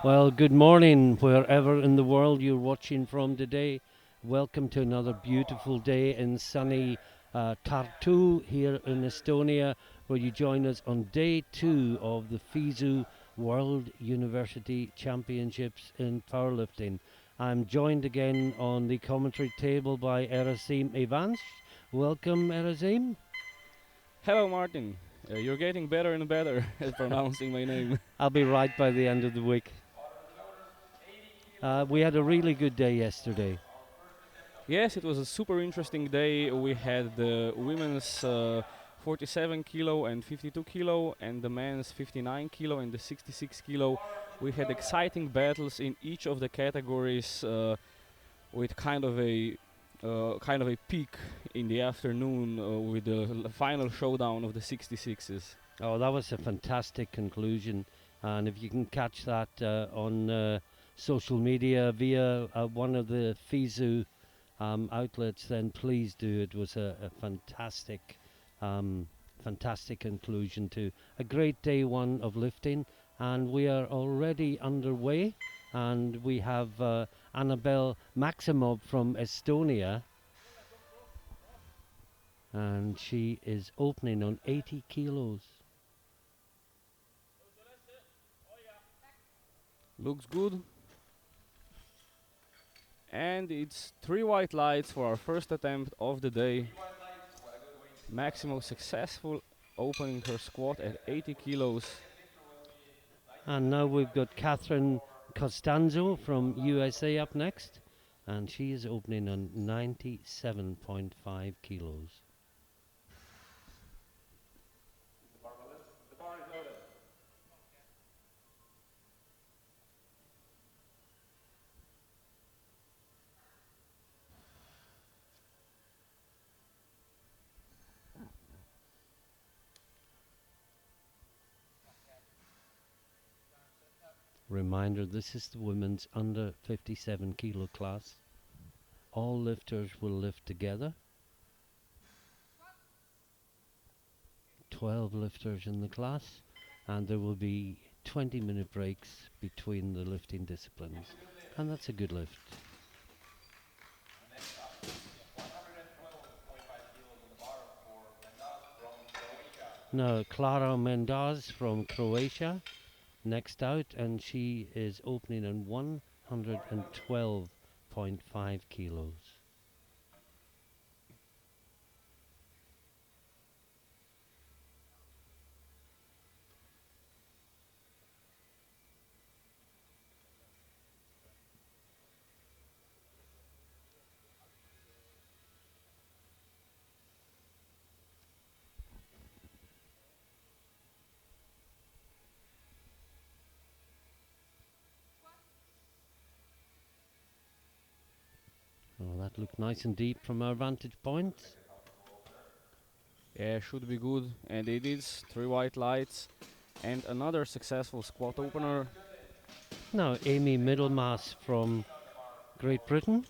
Well, good morning, wherever in the world you're watching from today. Welcome to another beautiful day in sunny Tartu here in Estonia, where you join us on day two of the FISU World University Championships in Powerlifting. I'm joined again on the commentary table by Erasim Evans. Welcome, Erasim. Hello, Martin. You're getting better and better at pronouncing my name. I'll be right by the end of the week. We had a really good day yesterday. Yes, it was a super interesting day. We had the women's 47 kilo and 52 kilo, and the men's 59 kilo and the 66 kilo. We had exciting battles in each of the categories, with kind of a peak in the afternoon with the final showdown of the 66s. Oh, that was a fantastic conclusion. And if you can catch that on social media via one of the FISU outlets, then please do. It was a um, fantastic conclusion to a great day one of lifting. And we are already underway. And we have Annabelle Maximov from Estonia. And she is opening on 80 kilos. Looks good. And it's 3 white lights for our first attempt of the day. Maximo successful, opening her squat at 80 kilos. And now we've got Catherine Costanzo from USA up next, and she is opening on 97.5 kilos. Reminder, this is the women's under 57 kilo class. All lifters will lift together. 12 lifters in the class, and there will be 20-minute breaks between the lifting disciplines. And that's a good lift. Now, Clara Mendaz from Croatia next out, and she is opening on 112.5 kilos. Oh, that looked nice and deep from our vantage point. Yeah, should be good. And it is 3 white lights. And another successful squat opener. Now, Amy Middlemass from Great Britain.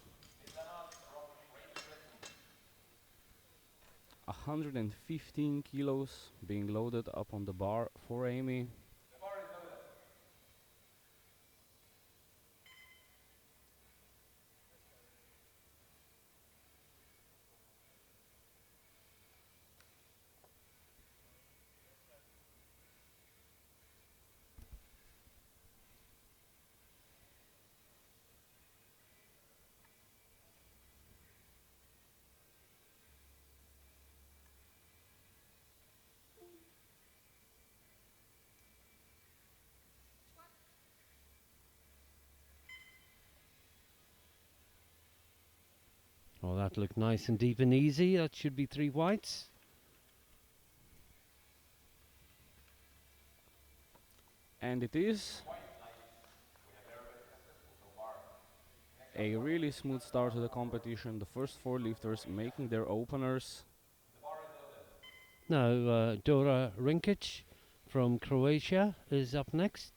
115 kilos being loaded up on the bar for Amy. Oh, that looked nice and deep and easy. That should be 3 whites. And it is a really smooth start to the competition. The first 4 lifters making their openers. Now, Dora Rinkic from Croatia is up next,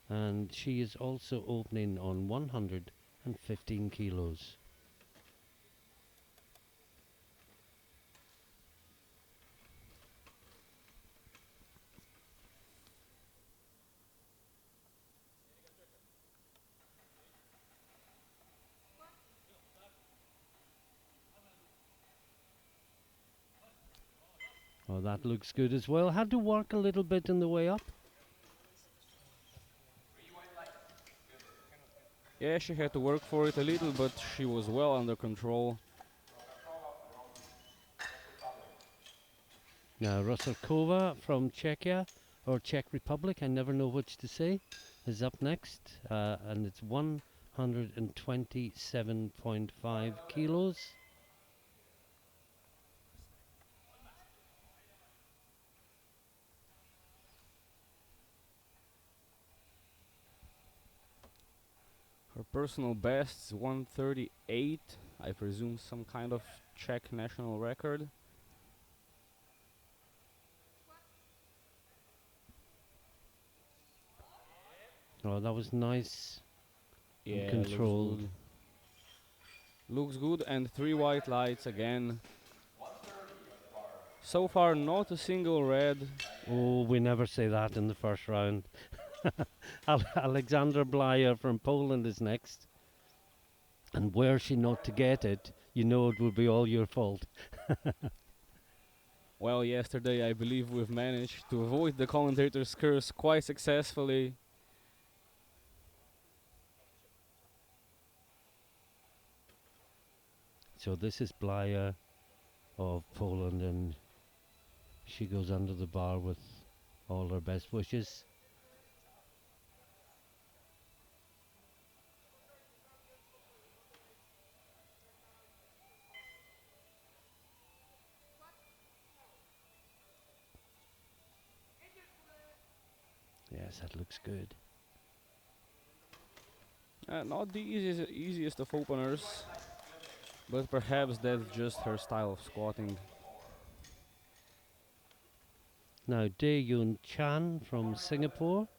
and she is also opening on 115 kilos. Oh, that looks good as well. Had to work a little bit in the way up. Yeah, she had to work for it a little, but she was well under control. Now, Rosarkova from Czechia, or Czech Republic, I never know which to say, is up next, and it's 127.5 kilos. Her personal best is 138. I presume some kind of Czech national record. Oh, that was nice and Yeah, controlled. Looks good, and 3 white lights again. So far, not a single red. Oh, we never say that in the first round. Alexandra Blyer from Poland is next. And were she not to get it, you know it would be all your fault. Well, yesterday I believe we've managed to avoid the commentator's curse quite successfully. So this is Blyer of Poland, and she goes under the bar with all her best wishes. Yes, that looks good. Not the easiest of openers, but perhaps that's just her style of squatting. Now, Dae-Yoon Chan from Singapore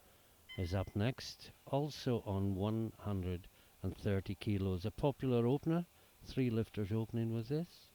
is up next, also on 130 kilos. A popular opener, 3 lifters opening with this.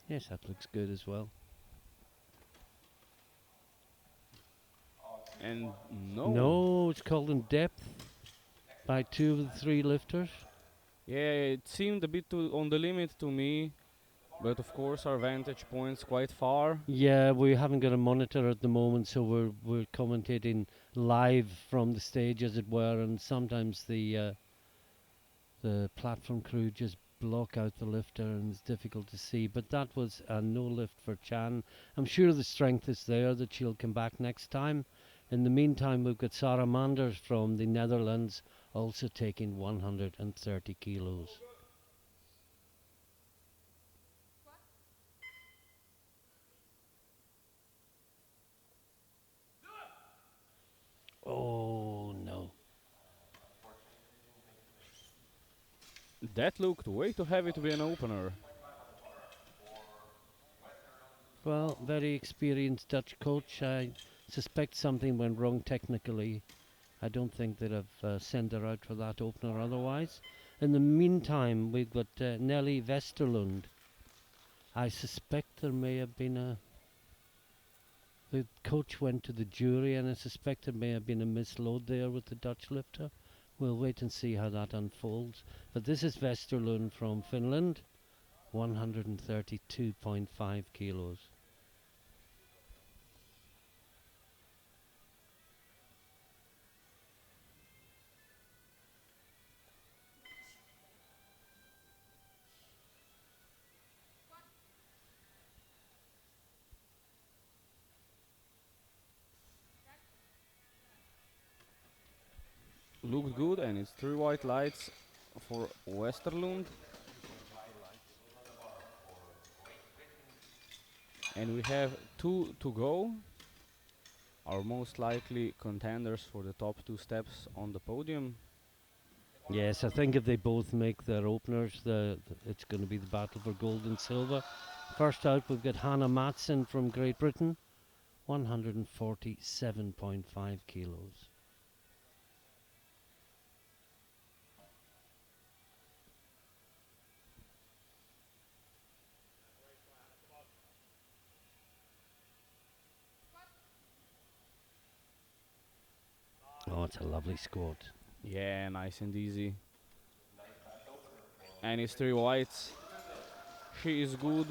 Yes, that looks good as well. And No, it's called in depth by 2 of the 3 lifters. Yeah, it seemed a bit on the limit to me, but of course our vantage point's quite far. Yeah, we haven't got a monitor at the moment, so we're commentating live from the stage, as it were, and sometimes the platform crew just block out the lifter, and it's difficult to see. But that was a no lift for Chan. I'm sure the strength is there that she'll come back next time. In the meantime, we've got Sarah Manders from the Netherlands also taking 130 kilos. Oh no. That looked way too heavy to be an opener. Well, very experienced Dutch coach. I suspect something went wrong technically. I don't think they'd have sent her out for that opener otherwise. In the meantime, we've got Nelly Westerlund. I suspect there may have been a... The coach went to the jury, and I suspect there may have been a misload there with the Dutch lifter. We'll wait and see how that unfolds. But this is Westerlund from Finland, 132.5 kilos. Looked good, and it's 3 white lights for Westerlund. And we have 2 to go. Our most likely contenders for the top 2 steps on the podium. Yes, I think if they both make their openers, it's going to be the battle for gold and silver. First out, we've got Hannah Matson from Great Britain, 147.5 kilos. it's a lovely squat. Yeah, nice and easy. And it's 3 whites. She is good.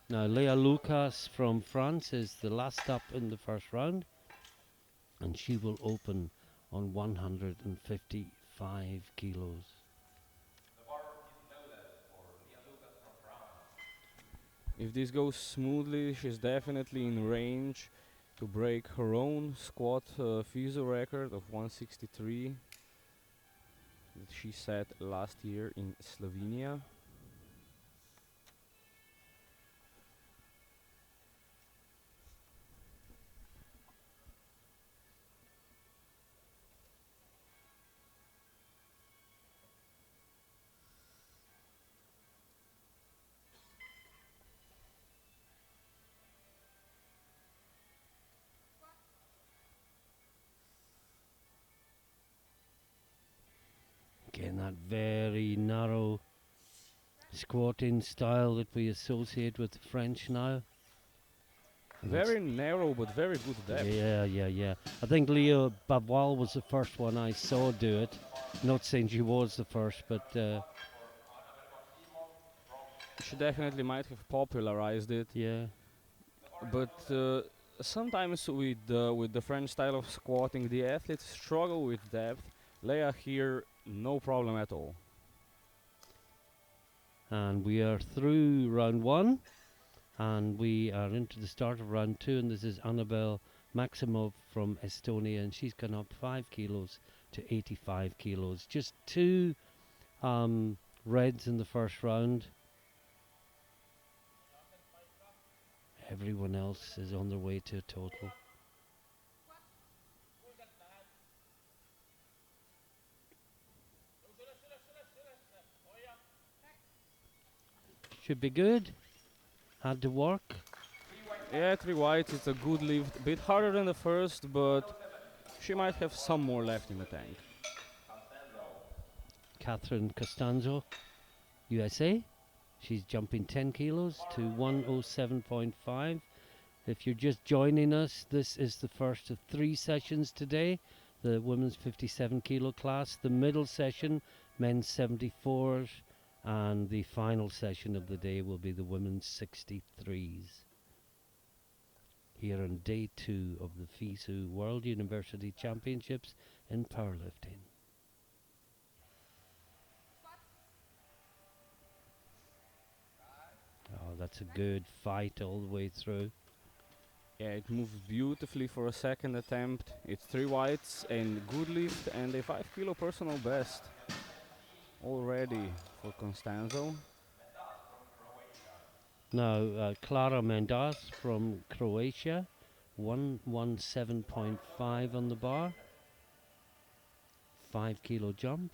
Now, Leah Lucas from France is the last up in the first round, and she will open on 155 kilos. If this goes smoothly, she's definitely in range to break her own squat FISU record of 163 that she set last year in Slovenia. Again, that very narrow squatting style that we associate with the French now. And Very narrow, but very good depth. yeah. I think Leah Bavoil was the first one I saw do it. Not saying she was the first, but She definitely might have popularized it, yeah. but sometimes with the French style of squatting, the athletes struggle with depth. Leia here, no problem at all. And we are through round one, and we are into the start of round two, and this is Annabelle Maximov from Estonia, and she's gone up 5 kilos to 85 kilos. Just two reds in the first round. Everyone else is on their way to a total. Should be good. Had to work. Yeah, 3 whites, it's a good lift. Bit harder than the first, but she might have some more left in the tank. Catherine Costanzo, USA. She's jumping 10 kilos to 107.5. If you're just joining us, this is the first of 3 sessions today. The women's 57 kilo class, the middle session, men's 74s, and the final session of the day will be the women's 63s. Here on day 2 of the FISU World University Championships in powerlifting. Oh, that's a good fight all the way through. Yeah, it moves beautifully for a second attempt. It's 3 whites and good lift and a 5 kilo personal best already for Constanzo. Now, Clara Mendas from Croatia, 117.5 on the bar, 5 kilo jump.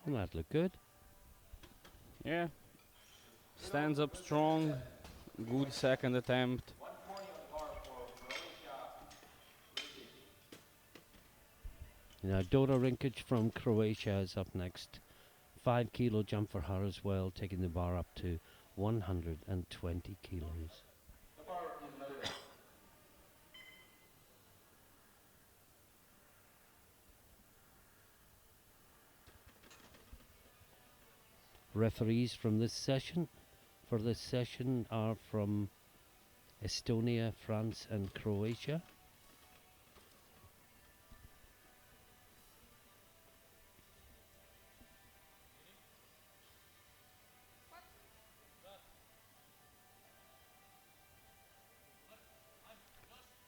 Well, that looked good. Yeah, stands up strong, good second attempt. Now, Dora Rinkic from Croatia is up next. 5 kilo jump for her as well, taking the bar up to 120 kilos. Referees from this session, are from Estonia, France and Croatia.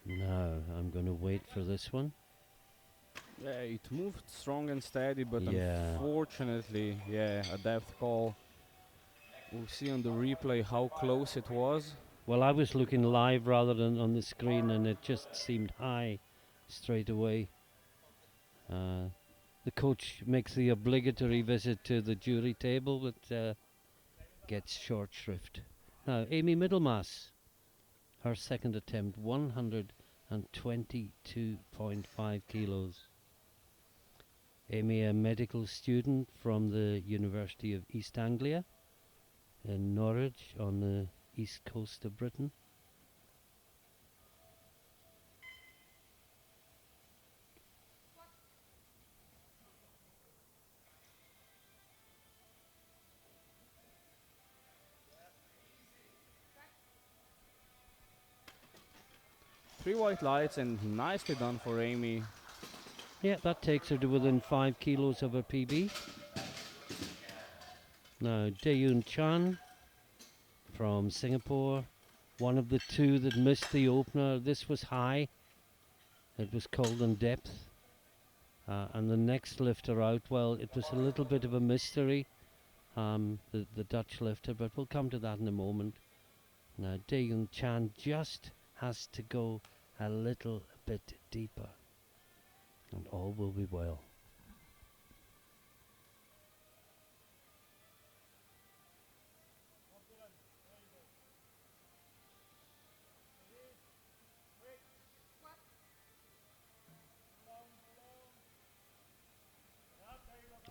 Now, I'm going to wait for this one. Yeah, it moved strong and steady, but Yeah. unfortunately, yeah, a depth call. We'll see on the replay how close it was. Well, I was looking live rather than on the screen, and it just seemed high straight away. Uh, the coach makes the obligatory visit to the jury table, but gets short shrift. Now, Amy Middlemass, her second attempt, 122.5 kilos. Amy, a medical student from the University of East Anglia in Norwich on the east coast of Britain. Three white lights and nicely done for Amy. Yeah, that takes her to within 5 kilos of her PB. Now, Daeun Chan from Singapore, one of the two that missed the opener. This was high. It was cold in depth. And the next lifter out, well, it was a little bit of a mystery, the Dutch lifter, but we'll come to that in a moment. Now, Daeun Chan just has to go a little bit deeper, and all will be well.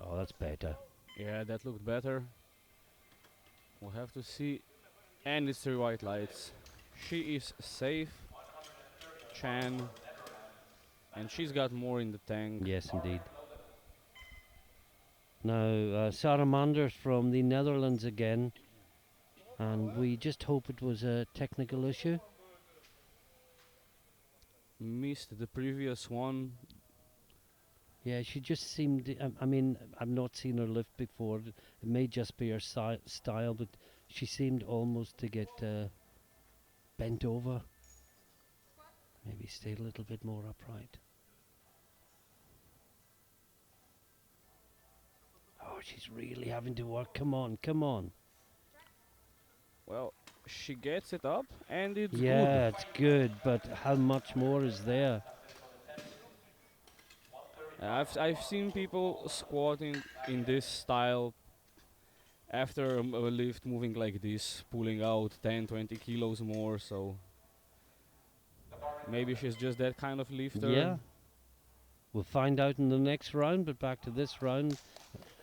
Oh, that's better. Yeah, that looked better. We'll have to see. And it's three white lights. She is safe. Chan. And she's got more in the tank. Yes, indeed. Now, Sarah Manders from the Netherlands again, and we just hope it was a technical issue. Missed the previous one. Yeah, she just seemed. I mean, I've not seen her lift before. It may just be her style, but she seemed almost to get bent over. Maybe stay a little bit more upright. Oh, she's really having to work. Come on, come on. Well, she gets it up and it's Yeah, good. it's good, but how much more is there? I've seen people squatting in this style after a lift moving like this, pulling out 10, 20 kilos more, so maybe she's just that kind of lifter. Yeah. We'll find out in the next round, but back to this round.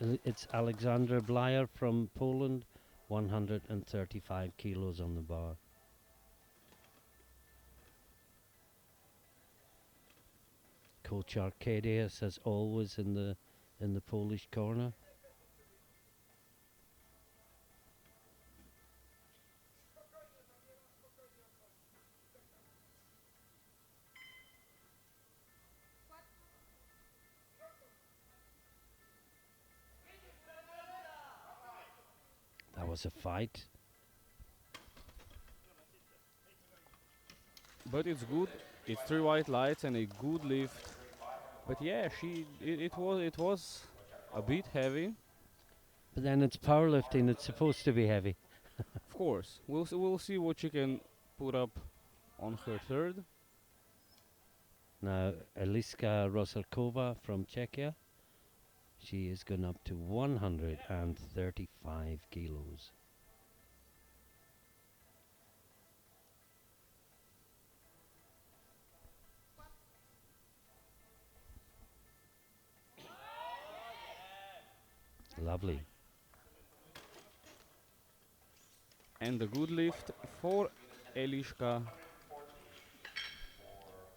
It's Alexandra Blyer from Poland, 135 kilos on the bar. Coach Arcadius, as always, in the Polish corner. That was a fight. But it's good. It's three white lights and a good lift. But yeah, it was a bit heavy. But then it's powerlifting, it's supposed to be heavy. Of course, we'll see what she can put up on her third. Now, Eliska Rosarkova from Czechia, she is going up to 135 kilos. Lovely. And a good lift for Eliska.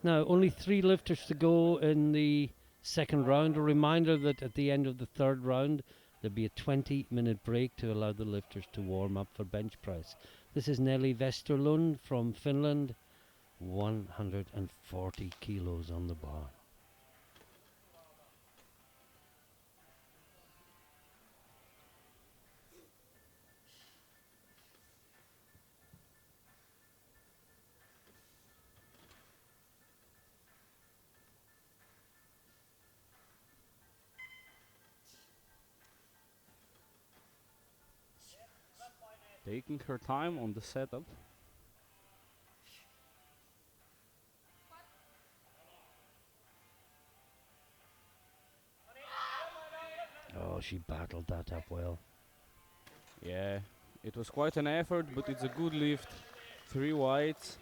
Now, only 3 lifters to go in the second round. A reminder that at the end of the third round, there'll be a 20-minute break to allow the lifters to warm up for bench press. This is Nelly Westerlund from Finland, 140 kilos on the bar. Taking her time on the setup. she battled that up well. Yeah, it was quite an effort, but it's a good lift. 3 whites.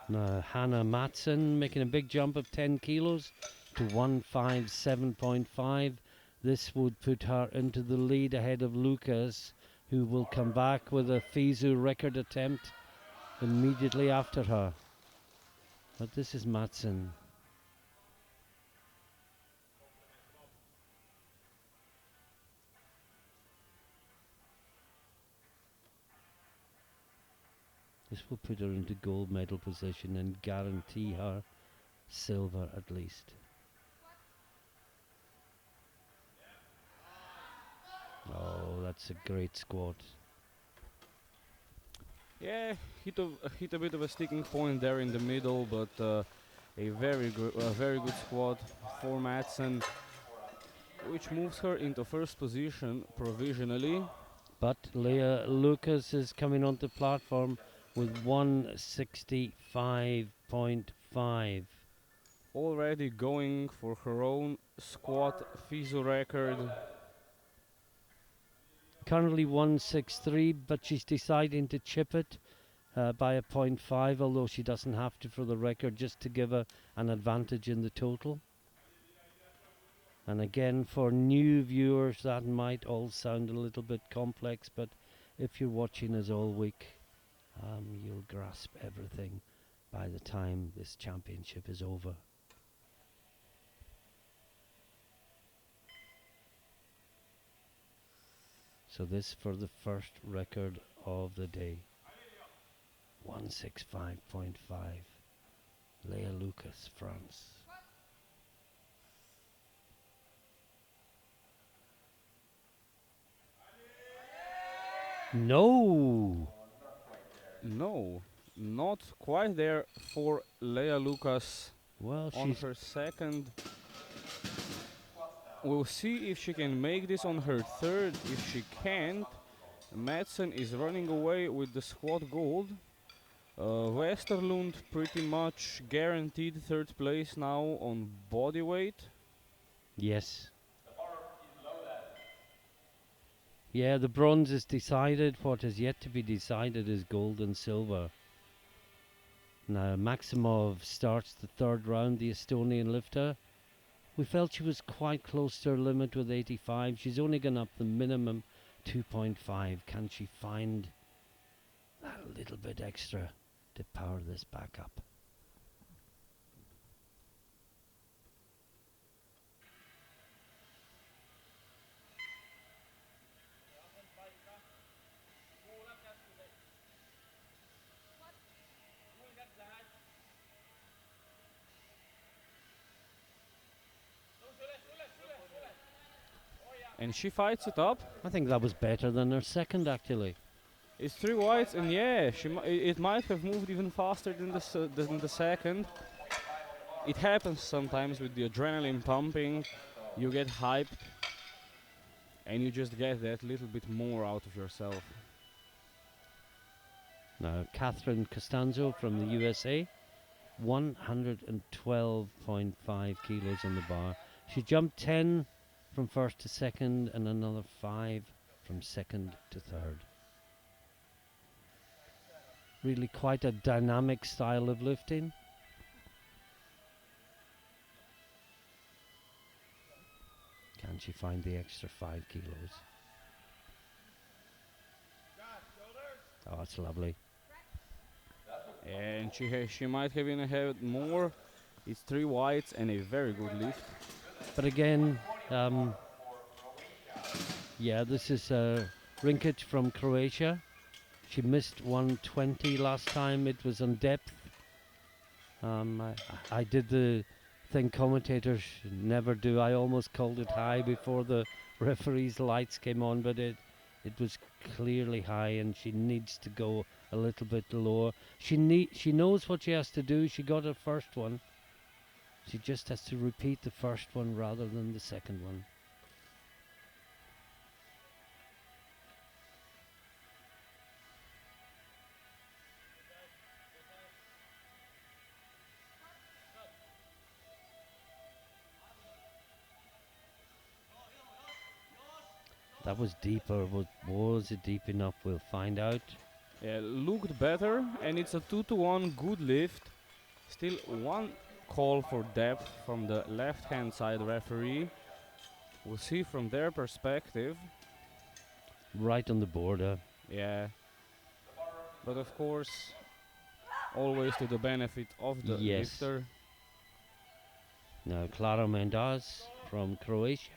Now, Hannah Matson making a big jump of 10 kilos to 157.5. This would put her into the lead ahead of Lucas, who will come back with a FISU record attempt immediately after her. But this is Matson. This will put her into gold medal position and guarantee her silver at least. Oh, that's a great squat. Yeah, hit a bit of a sticking point there in the middle, but a very good squat for Madsen, which moves her into first position provisionally. But Leah Lucas is coming onto the platform with 165.5. Already going for her own squat FISU record. Currently 163, but she's deciding to chip it by a 0.5, although she doesn't have to for the record, just to give her an advantage in the total. And again, for new viewers, that might all sound a little bit complex, but if you're watching us all week, you'll grasp everything by the time this championship is over. So this for the first record of the day. 165.5. Leah Lucas, France. No! No, not quite there for Leah Lucas Well, on her second. We'll see if she can make this on her third. If she can't, Madsen is running away with the squat gold. Westerlund pretty much guaranteed third place now on body weight. Yes. Yeah, the bronze is decided. What is yet to be decided is gold and silver. Now, Maximov starts the third round, the Estonian lifter. We felt she was quite close to her limit with 85. She's only gone up the minimum 2.5. Can she find that little bit extra to power this back up? And she fights it up. I think that was better than her second, actually. It's 3 whites, and yeah, it might have moved even faster than the second. It happens sometimes with the adrenaline pumping. You get hyped, and you just get that little bit more out of yourself. Now, Catherine Costanzo from the USA, 112.5 kilos on the bar. She jumped 10 from first to second and another 5 from second to third. Really quite a dynamic style of lifting. Can she find the extra 5 kilos? Oh, that's lovely. And she might have even had more. It's 3 whites and a very good lift. But again, yeah, this is Rinkic from Croatia. She missed 120 last time. It was on depth. I did the thing commentators never do. I almost called it high before the referee's lights came on, but it was clearly high, and she needs to go a little bit lower. She knows what she has to do. She got her first one. She just has to repeat the first one rather than the second one. That was deeper. Was it deep enough? We'll find out. Yeah, looked better, and it's a 2-to-1 good lift. Still one call for depth from the left-hand side referee. We'll see from their perspective. Right on the border. Yeah. But of course, always to the benefit of the Yes. lifter. Now Clara Mendaz from Croatia,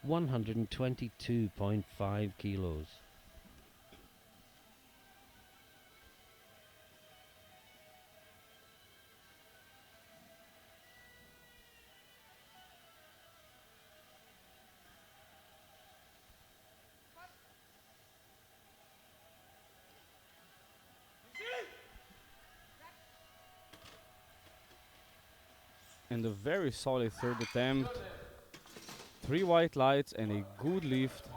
122.5 kilos. And a very solid third attempt. 3 white lights and a good lift.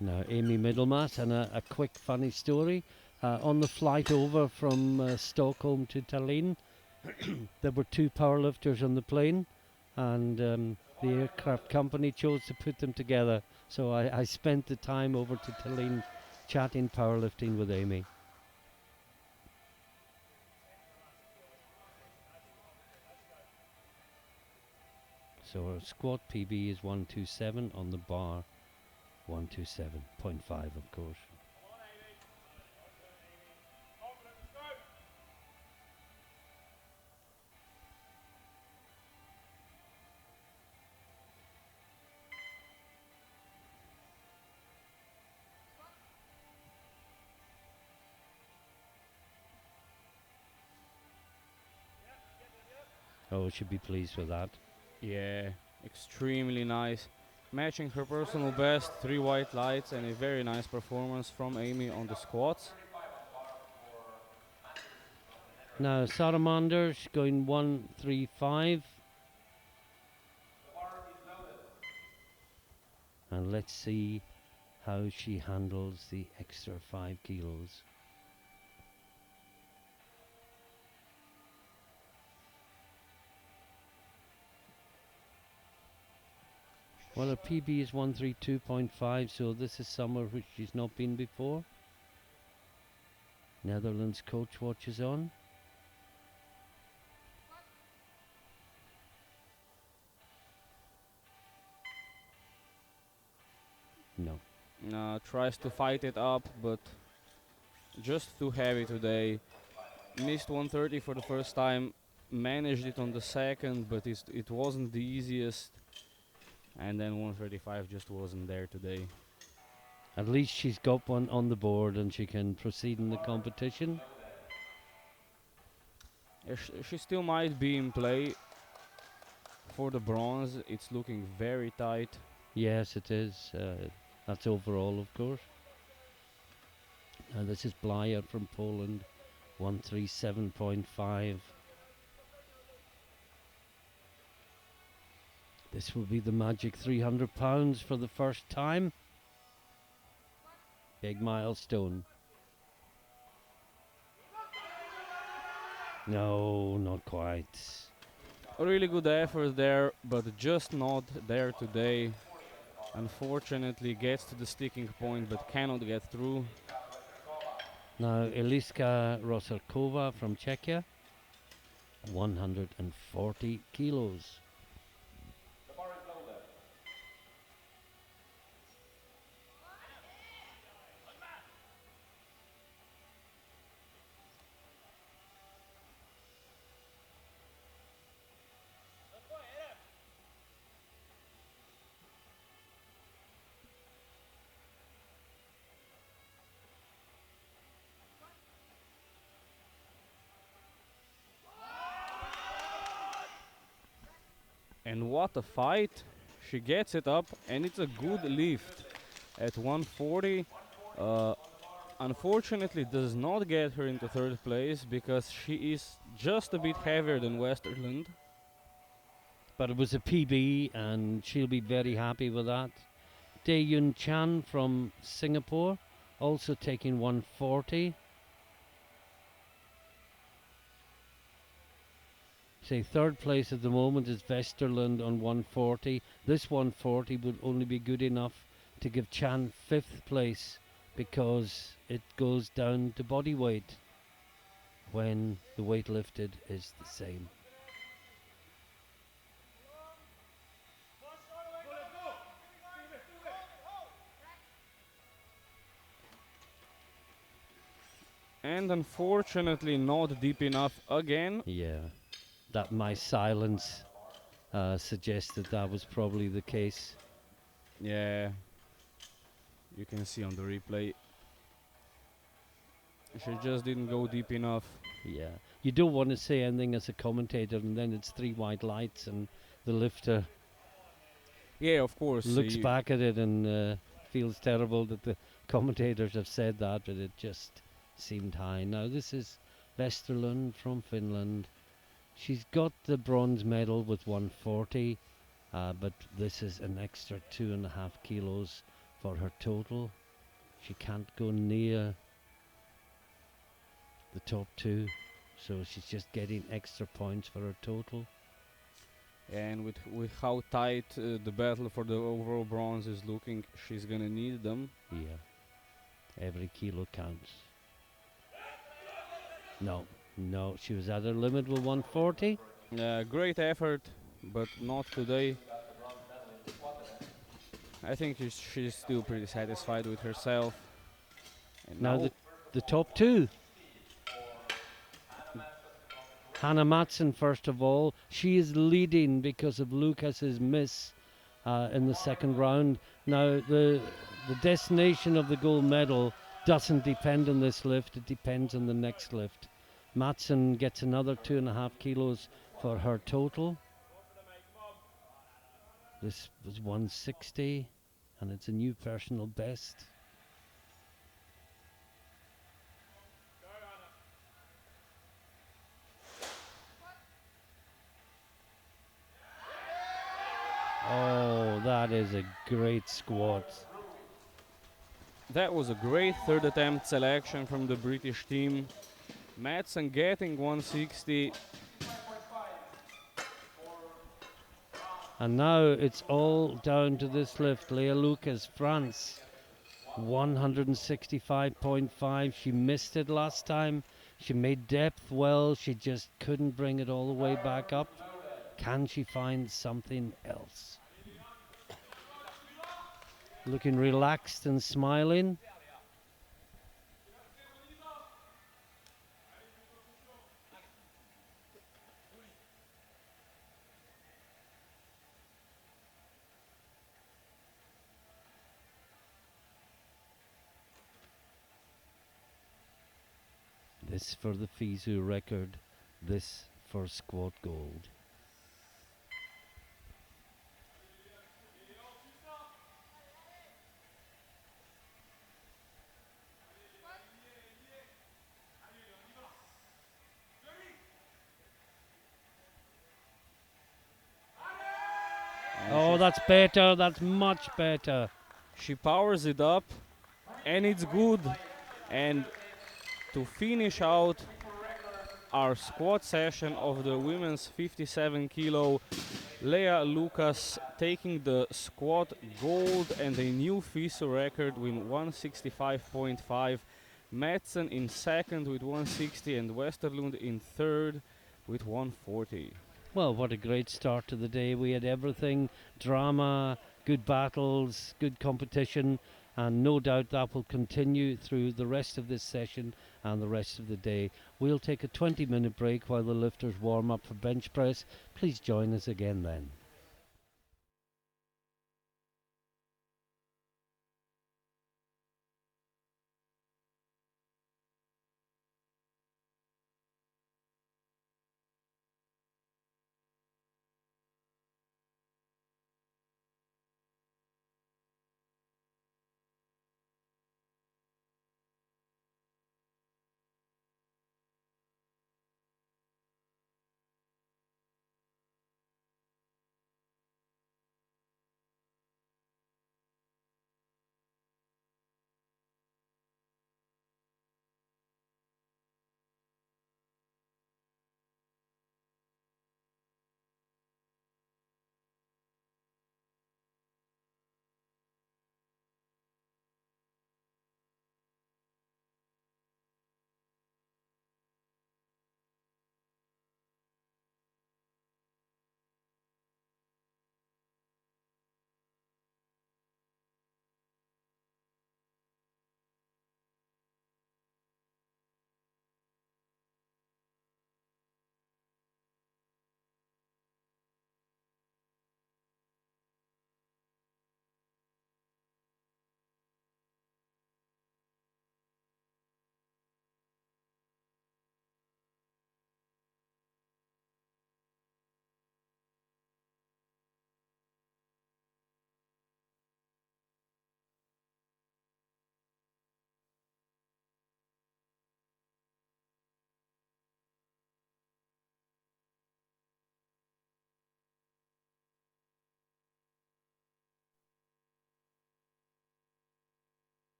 Now Amy Middlemass, and a quick funny story. On the flight over from Stockholm to Tallinn, there were 2 powerlifters on the plane, and the aircraft company chose to put them together. So I spent the time over to Tallinn chatting powerlifting with Amy. So our squat PB is 127, on the bar 127.5, of course. Oh, should be pleased with that. Yeah, extremely nice. Matching her personal best, 3 white lights and a very nice performance from Amy on the squats. Now Salamanders going 135. And let's see how she handles the extra 5 kilos. Well, her PB is 132.5, so this is somewhere which she's not been before. Netherlands coach watches on. No. Tries to fight it up, but just too heavy today. Missed 130 for the first time, managed it on the second, but it wasn't the easiest. And then 135 just wasn't there today. At least she's got one on the board and she can proceed in the competition. She still might be in play for the bronze. It's looking very tight. Yes, it is. That's overall, of course. And this is Blyer from Poland, 137.5. This will be the magic 300 pounds for the first time. Big milestone. No, not quite. A really good effort there, but just not there today. Unfortunately gets to the sticking point but cannot get through. Now Eliska Rosarkova from Czechia, 140 kilos. And what a fight. She gets it up and it's a good lift at 140. Unfortunately does not get her into third place because she is just a bit heavier than Westerland. But it was a PB and she'll be very happy with that. Dae Yun Chan from Singapore, also taking 140. Say third place at the moment is Westerland on 140. This 140 would only be good enough to give Chan fifth place because it goes down to body weight when the weight lifted is the same. And unfortunately not deep enough again. Yeah, that my silence suggested that was probably the case. Yeah, you can see on the replay. She just didn't go deep enough. Yeah, you don't want to say anything as a commentator, and then it's three white lights, and the lifter Yeah, of course. looks back at it and feels terrible that the commentators have said that, but it just seemed high. Now this is Westerlund from Finland. She's got the bronze medal with 140, but this is an extra 2.5 kilos for her total. She can't go near the top two, so she's just getting extra points for her total. And with how tight the battle for the overall bronze is looking, she's gonna need them. Yeah, every kilo counts. No, she was at her limit with 140. Great effort, but not today. I think she's still pretty satisfied with herself. And Now the top two. Hannah Matson, first of all, she is leading because of Lucas's miss in the second round. Now the destination of the gold medal doesn't depend on this lift; it depends on the next lift. Matson gets another 2.5 kilos for her total. This was 160, and it's a new personal best. Oh, that is a great squat. that was a great third attempt selection from the British team. Madsen getting 160. And now it's all down to this lift. Leah Lucas, France, 165.5. She missed it last time. She made depth well. She just couldn't bring it all the way back up. Can she find something else? Looking relaxed and smiling. This for the FISU record. This for squat gold. Oh, that's better. That's much better. She powers it up, and it's good. And to finish out our squat session of the women's 57 kilo, Leah Lucas taking the squat gold and a new FISU record with 165.5. Madsen in second with 160 and Westerlund in third with 140. Well, what a great start to the day. We had everything, drama, good battles, good competition, and no doubt that will continue through the rest of this session and the rest of the day. We'll take a 20-minute break while the lifters warm up for bench press. Please join us again then.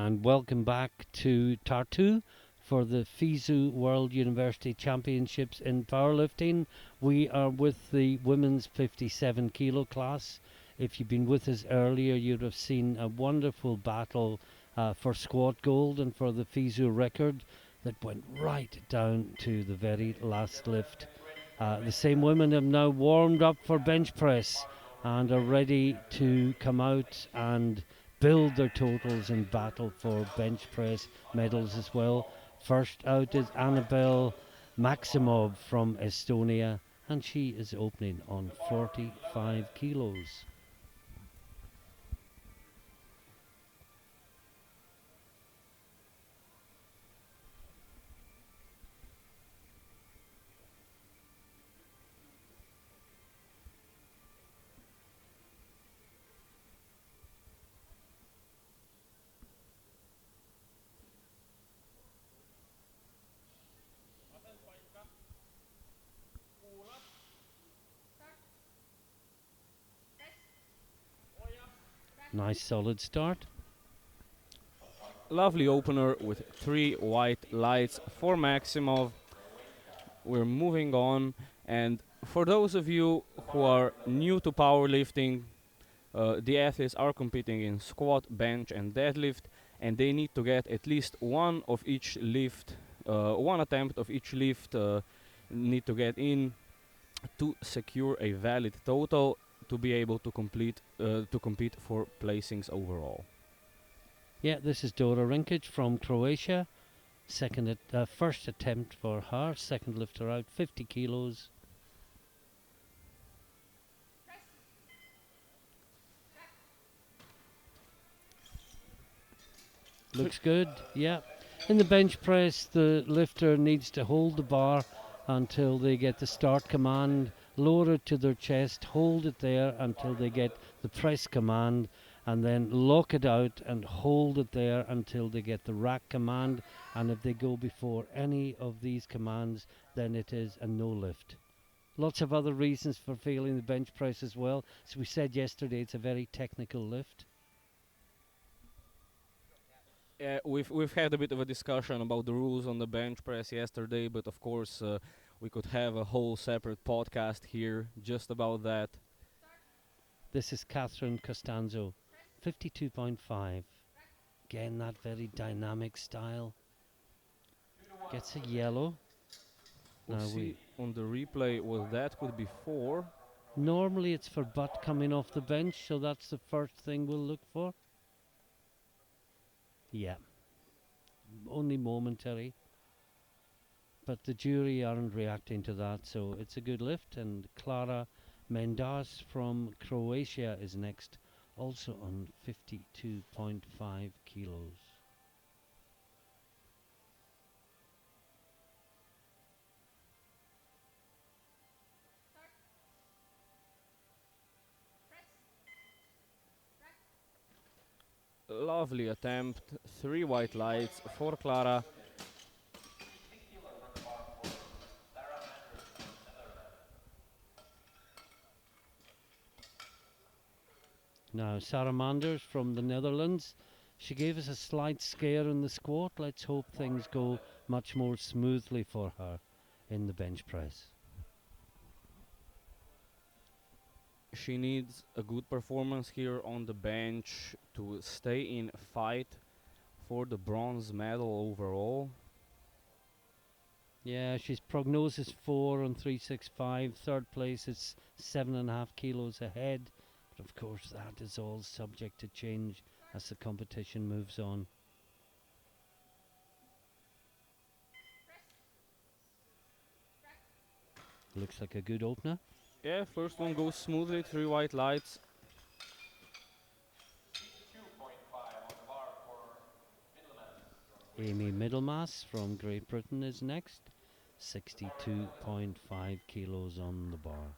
and welcome back to Tartu for the FISU World University Championships in Powerlifting. We are with the women's 57 kilo class. If you've been with us earlier, you'd have seen a wonderful battle for squat gold and for the FISU record that went right down to the very last lift. The same women have now warmed up for bench press and are ready to come out and build their totals and battle for bench press medals as well. First out is Annabelle Maximov from Estonia, and she is opening on 45 kilos. Nice solid start. Lovely opener with 3 white lights for Maximov. We're moving on, and for those of you who are new to powerlifting, the athletes are competing in squat, bench, and deadlift, and they need to get at least one of each lift, one attempt of each lift need to get in to secure a valid total to be able to compete for placings overall. Yeah, this is Dora Rinkic from Croatia. First attempt for her, second lifter out, 50 kilos. Looks good, yeah. In the bench press, the lifter needs to hold the bar until they get the start command, lower it to their chest, hold it there until they get the press command, and then lock it out and hold it there until they get the rack command. And if they go before any of these commands, then it is a no lift. Lots of other reasons for failing the bench press as well. As we said yesterday, it's a very technical lift. We've had a bit of a discussion about the rules on the bench press yesterday, but of course we could have a whole separate podcast here just about that. This is Catherine Costanzo, 52.5. Again, that very dynamic style. Gets a yellow. We'll see on the replay what that could be for. Normally it's for butt coming off the bench, so that's the first thing we'll look for. Yeah. Only momentary. But the jury aren't reacting to that, so it's a good lift. And Clara Mendas from Croatia is next, also on 52.5 kilos. Lovely attempt, 3 white lights for Clara. Now, Sarah Manders from the Netherlands. She gave us a slight scare in the squat. Let's hope things go much more smoothly for her in the bench press. She needs a good performance here on the bench to stay in fight for the bronze medal overall. Yeah, she's prognosis 4 on 365. Third place is 7.5 kilos ahead. But of course, that is all subject to change as the competition moves on. Looks like a good opener. Yeah, first one goes smoothly, 3 white lights. Amy Middlemass from Great Britain is next. 62.5 kilos on the bar.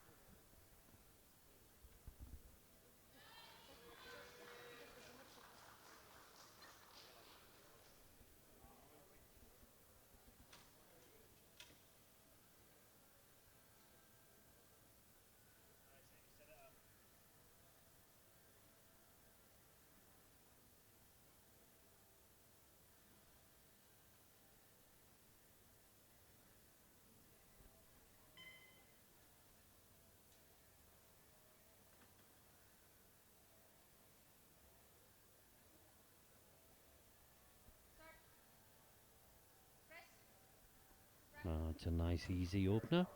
It's a nice easy opener.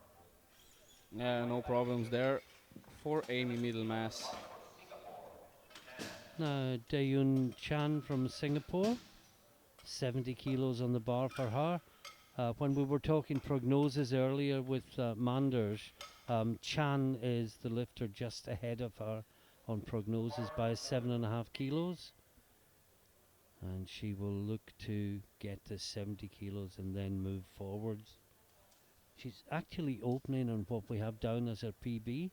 Yeah, no problems there for Amy Middlemass. Now Dayun Chan from Singapore, 70 kilos on the bar for her. When we were talking prognosis earlier with Manders, Chan is the lifter just ahead of her on prognosis by 7.5 kilos. And she will look to get to 70 kilos and then move forwards. She's actually opening on what we have down as her PB.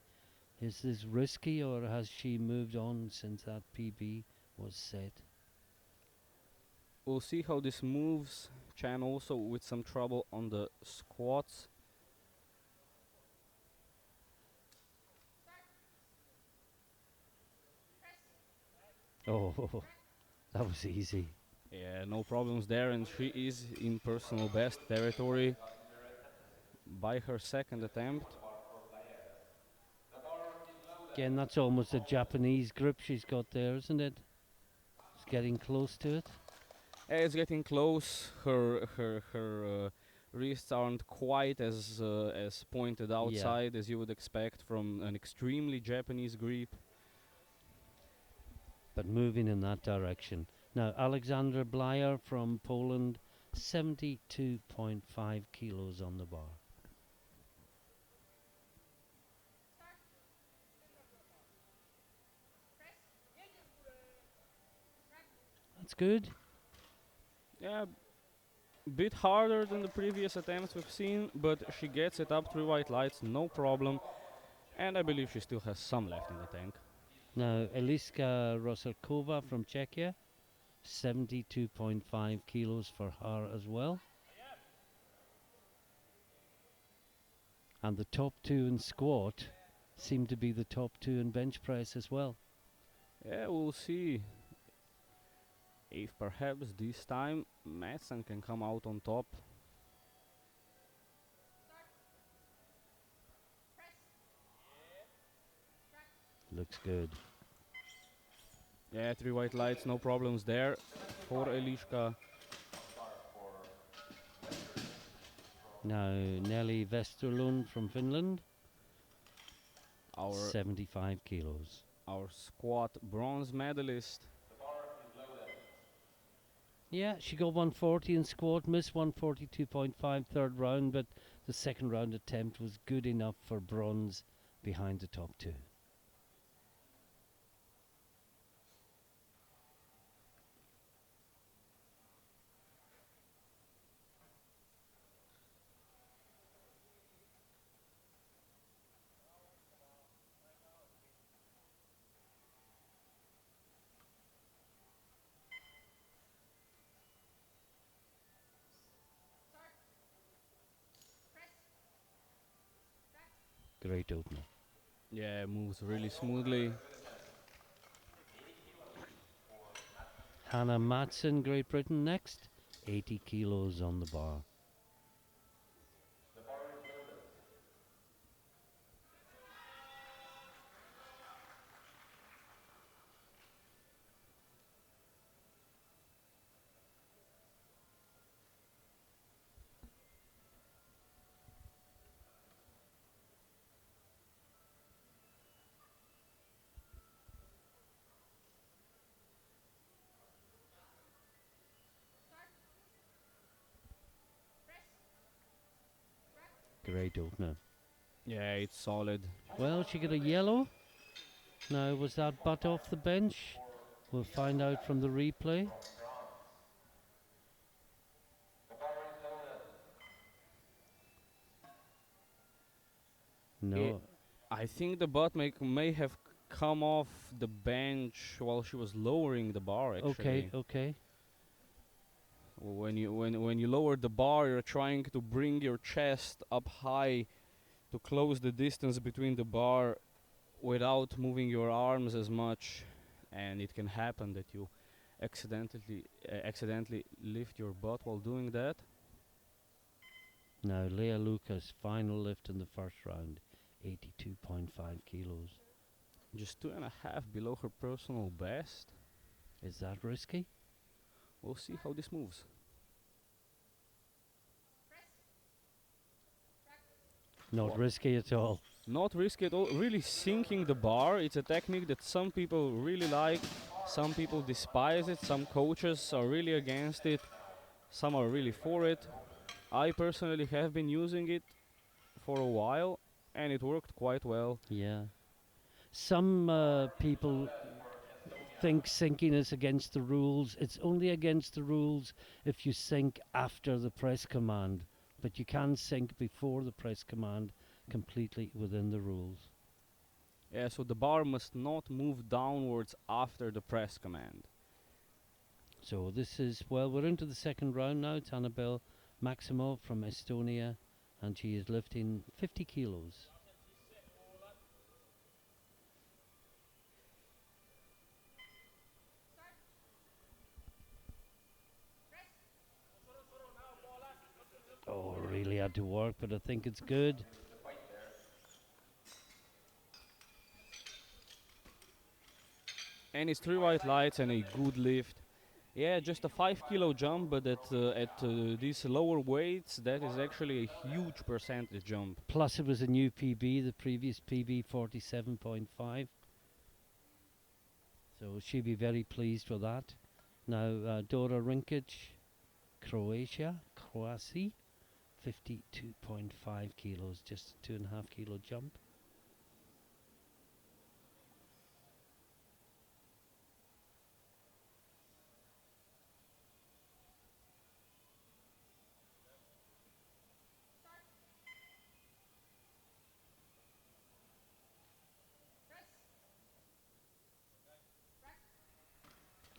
Is this risky, or has she moved on since that PB was set? We'll see how this moves. Chan also with some trouble on the squats. Oh, that was easy. Yeah, no problems there, and she is in personal best territory by her second attempt. Again, that's almost a Japanese grip she's got there, isn't it? It's getting close to it. It's getting close. Her wrists aren't quite as pointed outside as you would expect from an extremely Japanese grip. But moving in that direction. Now, Alexandra Blyer from Poland, 72.5 kilos on the bar. That's good. Yeah, bit harder than the previous attempts we've seen, but she gets it up 3 white lights, no problem. And I believe she still has some left in the tank. Now, Eliska Rosalkova from Czechia, 72.5 kilos for her as well. And the top two in squat seem to be the top two in bench press as well. Yeah, we'll see if perhaps this time Madsen can come out on top. Looks good. Yeah, 3 white lights, no problems there for Eliska. Now, Nelly Westerlund from Finland, Our 75 kilos. our squat bronze medalist. Yeah, she got 140 in squat, missed 142.5 third round, but the second round attempt was good enough for bronze behind the top two. Great opener. Yeah, moves really smoothly. Hannah Matson, Great Britain next, 80 kilos on the bar. Great opener. Yeah, it's solid. Well, she got a yellow. Now, was that butt off the bench? We'll find out from the replay. No. I think the butt may have come off the bench while she was lowering the bar. Actually, Okay. when you lower the bar, you're trying to bring your chest up high to close the distance between the bar without moving your arms as much, and it can happen that you accidentally lift your butt while doing that. Now, Leah Lucas, final lift in the first round, 82.5 kilos. Just 2.5 below her personal best. Is that risky? We'll see how this moves. Not Well, risky at all. not risky at all. Really sinking the bar. It's a technique that some people really like, some people despise it, some coaches are really against it, some are really for it. I personally have been using it for a while and it worked quite well. Yeah. Some people think sinking is against the rules. It's only against the rules if you sink after the press command, but you can sink before the press command, completely within the rules. Yeah, so the bar must not move downwards after the press command. So this is, well, we're into the second round now. It's Annabelle Maximov from Estonia, and she is lifting 50 kilos. Oh, really had to work, but I think it's good. And it's 3 white lights and a good lift. Yeah, just a 5 kilo jump, but at these lower weights, that is actually a huge percentage jump. Plus, it was a new PB, the previous PB 47.5. So she'll be very pleased with that. Now, Dora Rinkic, Croatia, 52.5 kilos, just a 2.5 kilo jump.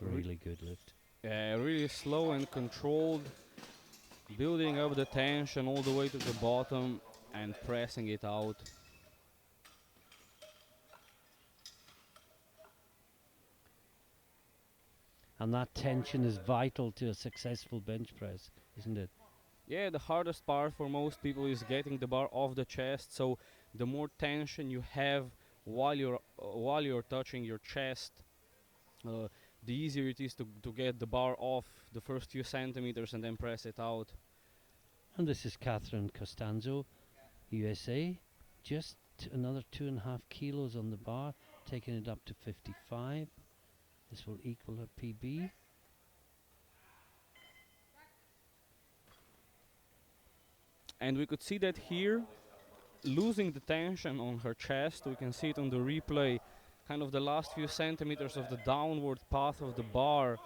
Really good lift. Really slow and controlled, building up the tension all the way to the bottom and pressing it out. And that tension is vital to a successful bench press, isn't it? Yeah, the hardest part for most people is getting the bar off the chest. So the more tension you have while you're touching your chest, uh, the easier it is to get the bar off the first few centimeters and then press it out. And this is Catherine Costanzo, USA. Just another 2.5 kilos on the bar, taking it up to 55. This will equal her PB. And we could see that here, losing the tension on her chest. We can see it on the replay, kind of the last few centimeters of the downward path of the bar,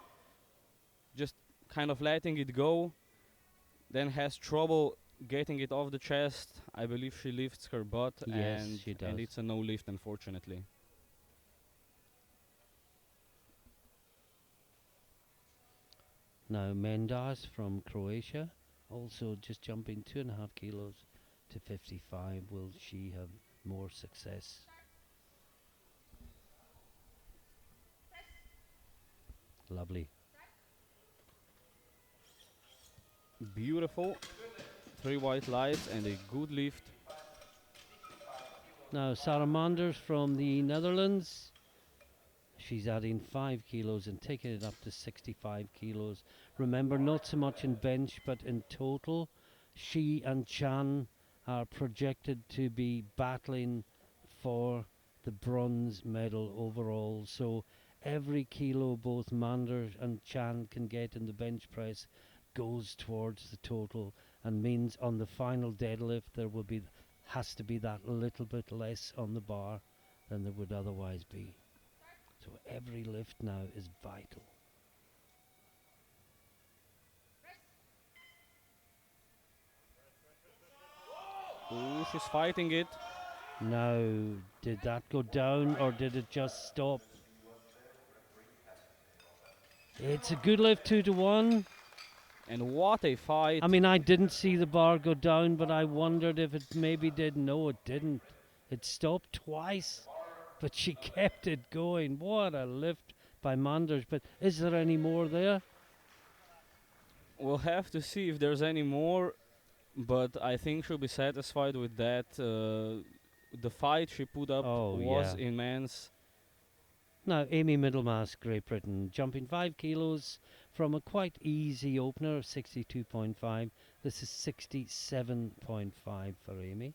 just kind of letting it go, then has trouble getting it off the chest. I believe she lifts her butt, Yes, she and does. it's a no lift, unfortunately. Now Mendas from Croatia, also just jumping 2.5 kilos to 55. Will she have more success? Lovely. Beautiful. 3 white lights and a good lift. Now Sarah Manders from the Netherlands. She's adding 5 kilos and taking it up to 65 kilos. Remember, not so much in bench, but in total. She and Chan are projected to be battling for the bronze medal overall. So every kilo both Manders and Chan can get in the bench press goes towards the total, and means on the final deadlift there will be has to be that little bit less on the bar than there would otherwise be. So every lift now is vital. Ooh, she's fighting it. Now, did that go down or did it just stop? It's a good lift, 2-1. And what a fight. I mean, I didn't see the bar go down, but I wondered if it maybe did. No, it didn't. It stopped twice, but she kept it going. What a lift by Manders. But is there any more there? We'll have to see if there's any more, but I think she'll be satisfied with that. The fight she put up Oh, was yeah. immense. Now, Amy Middlemass, Great Britain, jumping 5 kilos from a quite easy opener of 62.5. This is 67.5 for Amy.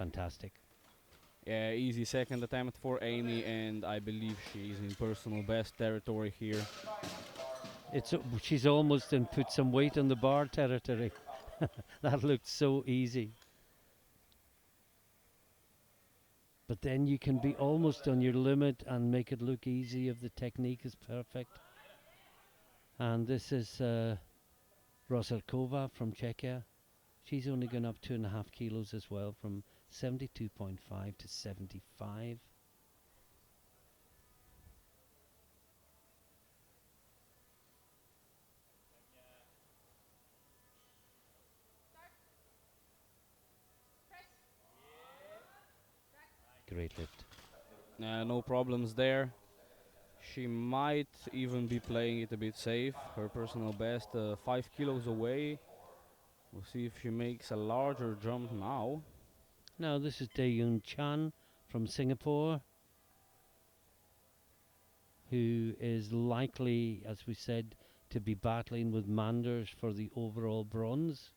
fantastic. Yeah, easy second attempt for Amy, and I believe she's in personal best territory here. She's almost in put some weight on the bar territory. That looked so easy. But then you can be almost on your limit and make it look easy if the technique is perfect. And this is Rosalkova from Czechia. She's only gone up 2.5 kilos as well, from 72.5 to 75. Great lift. No problems there. She might even be playing it a bit safe. Her personal best 5 kilos away. We'll see if she makes a larger jump now. Now this is Dae-Yoon Chan from Singapore, who is likely, as we said, to be battling with Manders for the overall bronze.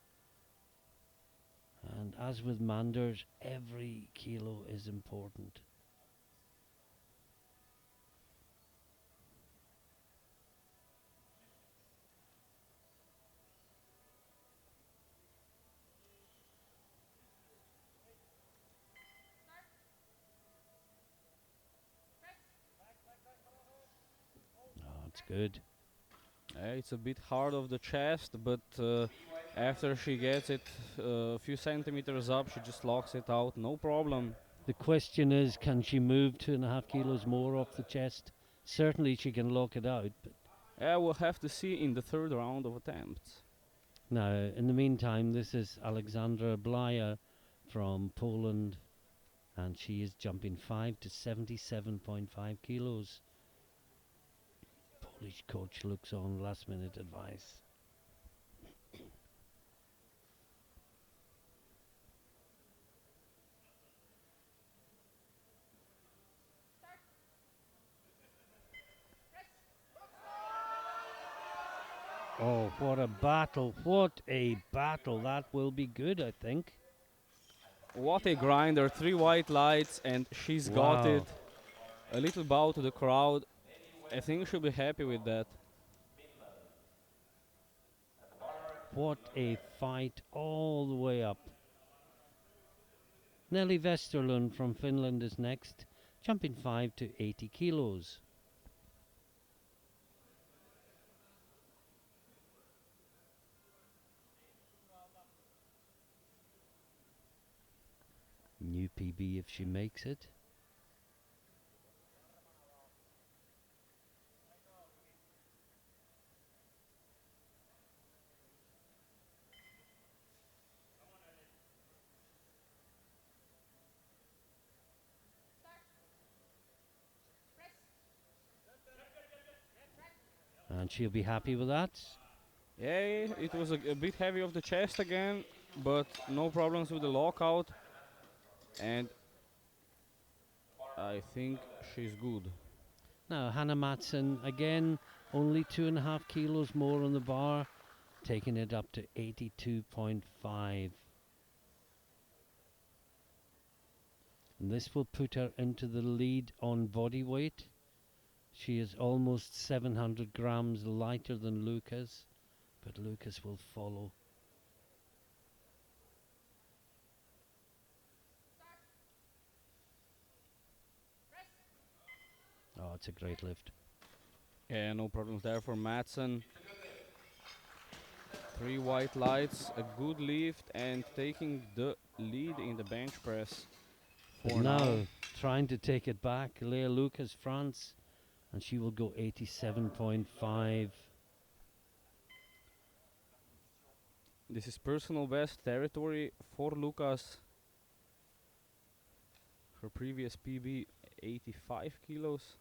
And as with Manders, every kilo is important. Oh, it's good. It's a bit hard of the chest, but after she gets it a few centimeters up, she just locks it out, no problem. The question is, can she move 2.5 kilos more off the chest? Certainly she can lock it out. But We'll have to see in the third round of attempts. now, in the meantime, this is Alexandra Blaya from Poland, and she is jumping 5 to 77.5 kilos. Polish coach looks on last minute advice. Oh, what a battle. What a battle. That will be good, I think. What a grinder, 3 white lights, and she's got it. Wow. A little bow to the crowd. I think she'll be happy with that. What a fight all the way up. Nelly Westerlund from Finland is next, jumping 5 to 80 kilos. New PB if she makes it. And she'll be happy with that. Yeah, it was a bit heavy of the chest again, but no problems with the lockout. And I think she's good. Now, Hannah Matson, again, only 2.5 kilos more on the bar, taking it up to 82.5. And this will put her into the lead on body weight. She is almost 700 grams lighter than Lucas, but Lucas will follow. Oh, it's a great lift. Yeah, no problems there for Madsen. 3 white lights, a good lift, and taking the lead in the bench press. But For now, trying to take it back, Leah Lucas, France, and she will go 87.5. This is personal best territory for Lucas. Her previous PB, 85 kilos.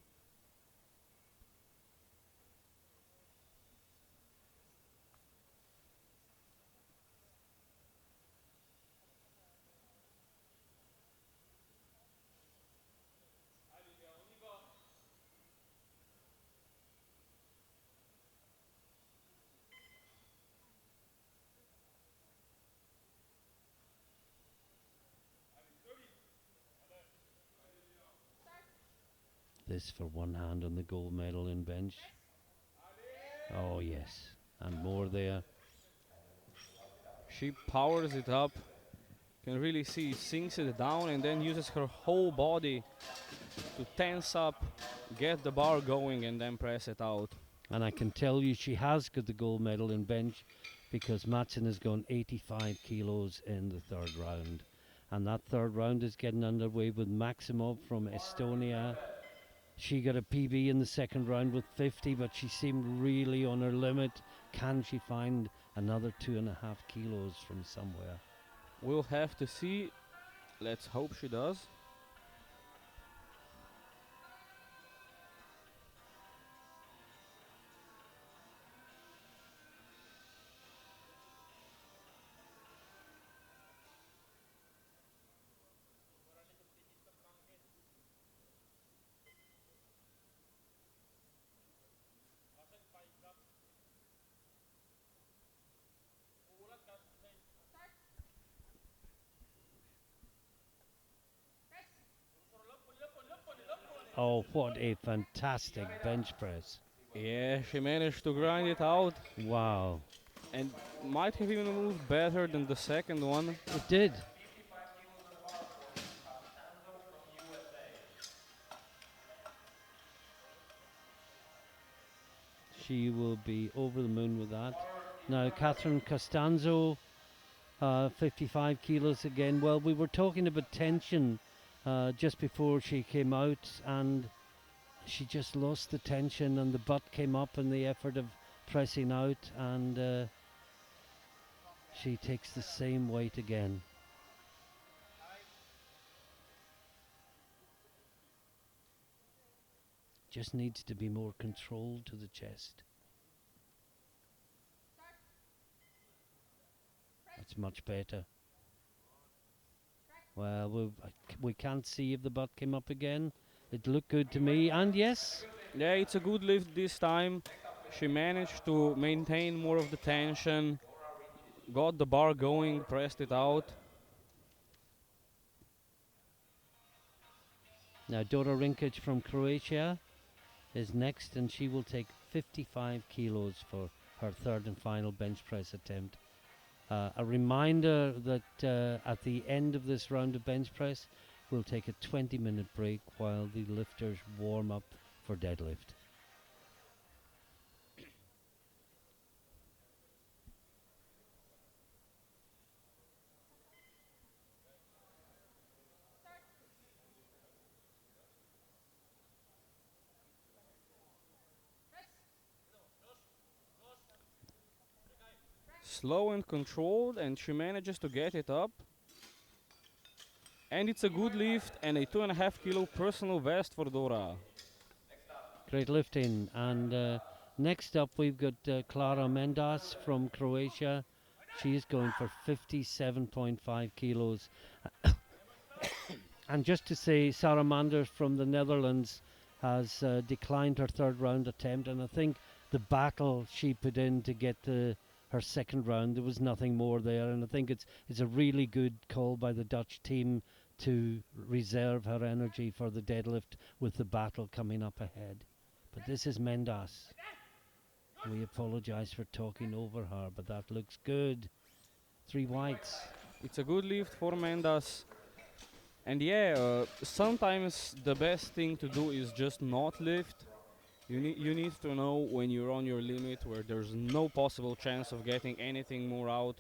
this for one hand on the gold medal in bench. Oh yes, and more there. She powers it up. Can really see, sinks it down, and then uses her whole body to tense up, get the bar going, and then press it out. And I can tell you she has got the gold medal in bench because Matson has gone 85 kilos in the third round. And that third round is getting underway with Maximov from Estonia. She got a PB in the second round with 50, but she seemed really on her limit. Can she find another 2.5 kilos from somewhere? We'll have to see. Let's hope she does. Oh, what a fantastic bench press. Yeah, she managed to grind it out Wow. and might have even moved better than the second one. It did. She will be over the moon with that. Now, Catherine Costanzo, 55 kilos again. Well, we were talking about tension just before she came out, and she just lost the tension, and the butt came up in the effort of pressing out, and she takes the same weight again. Just needs to be more controlled to the chest. That's much better. Well, we can't see if the butt came up again. It looked good to me, and yes, Yeah, it's a good lift this time. She managed to maintain more of the tension, got the bar going, pressed it out. now Dora Rinkic from Croatia is next, and she will take 55 kilos for her third and final bench press attempt. A reminder that at the end of this round of bench press, we'll take a 20-minute break while the lifters warm up for deadlift. Slow and controlled, and she manages to get it up. And it's a good lift and a 2.5 kilo personal best for Dora. Great lifting. And next up, we've got Clara Mendas from Croatia. She is going for 57.5 kilos. And just to say, Sarah Manders from the Netherlands has declined her third round attempt, and I think the battle she put in to get to her second round, there was nothing more there, and I think it's a really good call by the Dutch team to reserve her energy for the deadlift with the battle coming up ahead. But this is Mendas. We apologise for talking over her, but that looks good. 3 whites. It's a good lift for Mendas. And yeah, sometimes the best thing to do is just not lift. You need to know when you're on your limit, where there's no possible chance of getting anything more out,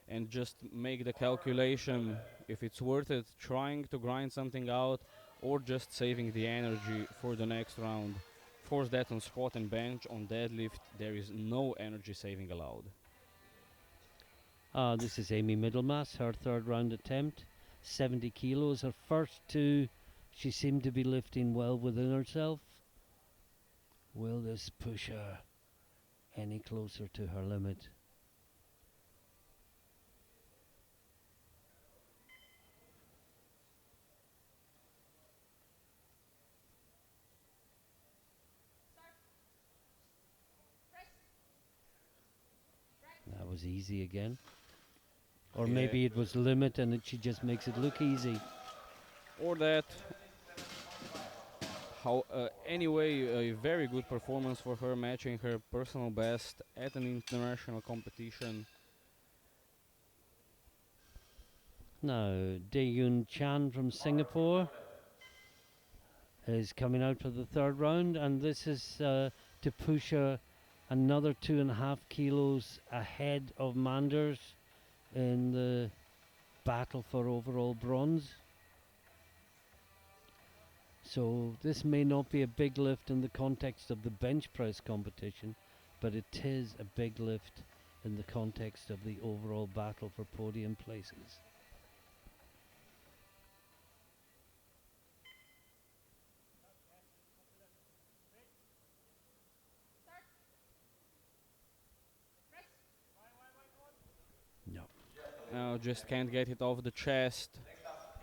and just make the calculation if it's worth it trying to grind something out or just saving the energy for the next round. Force that on squat and bench. On deadlift, there is no energy saving allowed. This is Amy Middlemass, her third round attempt. 70 kilos. Her first two, she seemed to be lifting well within herself. Will this push her any closer to her limit? That was easy again. Or Yeah. maybe it was limit and she just makes it look easy. Or that Anyway, a very good performance for her, matching her personal best at an international competition. Now, Dae-Yoon Chan from Singapore is coming out for the third round, and this is to push her another 2.5 kilos ahead of Manders in the battle for overall bronze. So this may not be a big lift in the context of the bench press competition, but it is a big lift in the context of the overall battle for podium places. No. Now just can't get it off the chest.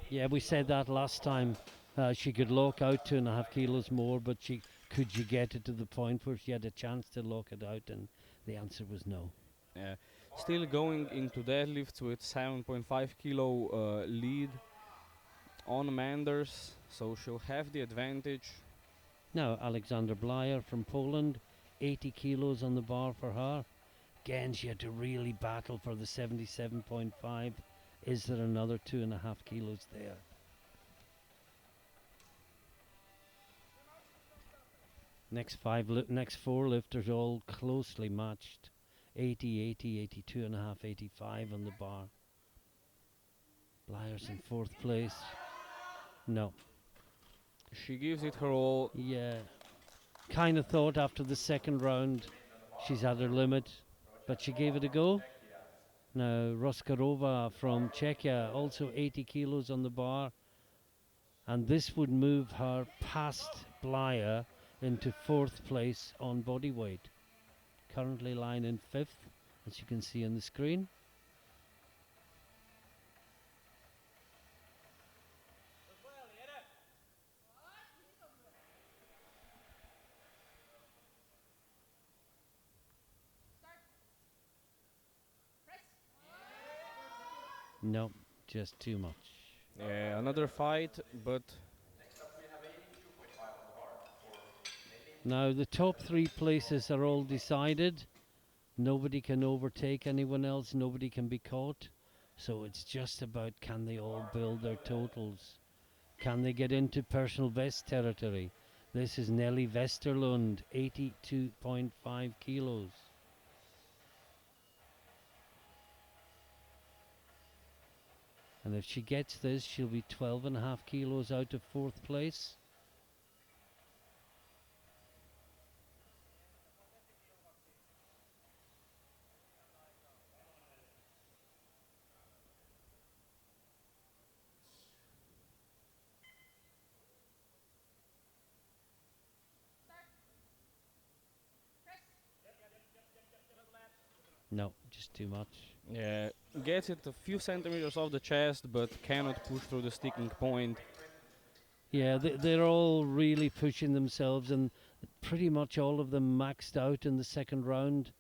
Yeah, we said that last time. She could lock out 2.5 kilos more, but could she get it to the point where she had a chance to lock it out? And the answer was no. Still going into deadlifts with 7.5 kilo lead on Manders, so she'll have the advantage. Now, Alexander Blyer from Poland, 80 kilos on the bar for her. Again, she had to really battle for the 77.5. Is there another 2.5 kilos there? Next four lifters all closely matched. 80, 80, 82.5, 85 on the bar. Blyer's in fourth place. No. She gives it her all. Yeah. Kind of thought after the second round she's at her limit, but she gave it a go. Now, Roskarova from Czechia, also 80 kilos on the bar. And this would move her past Blyer into fourth place on body weight. Currently lying in fifth, as you can see on the screen. No, just too much. Yeah, another fight, but now the top three places are all decided. Nobody can overtake anyone else, nobody can be caught. So it's just about, can they all build their totals? Can they get into personal best territory? This is Nelly Westerlund, 82.5 kilos. And if she gets this, she'll be 12.5 kilos out of fourth place. No, just too much. yeah, gets it a few centimeters off the chest, but cannot push through the sticking point. Yeah, they're all really pushing themselves, and pretty much all of them maxed out in the second round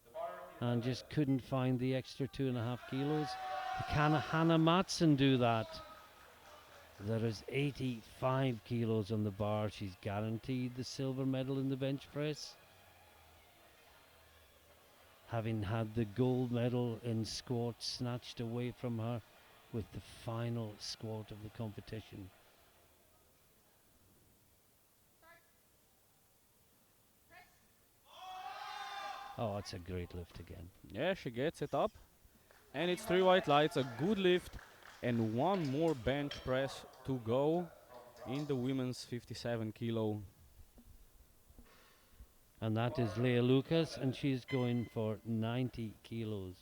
and just couldn't find the extra 2.5 kilos. Can Hannah Matson do that? There is 85 kilos on the bar. She's guaranteed the silver medal in the bench press, having had the gold medal in squat snatched away from her with the final squat of the competition. Oh, it's a great lift again. Yeah, she gets it up. And it's 3 white lights, a good lift, and one more bench press to go in the women's 57 kilo. And that is Leah Lucas, and she's going for 90 kilos.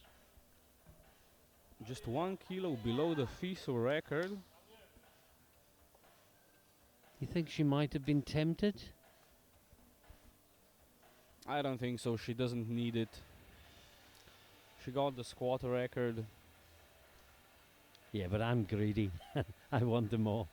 Just 1 kilo below the FISU record. You think she might have been tempted? I don't think so, she doesn't need it. She got the squat record. Yeah, but I'm greedy. I want them all.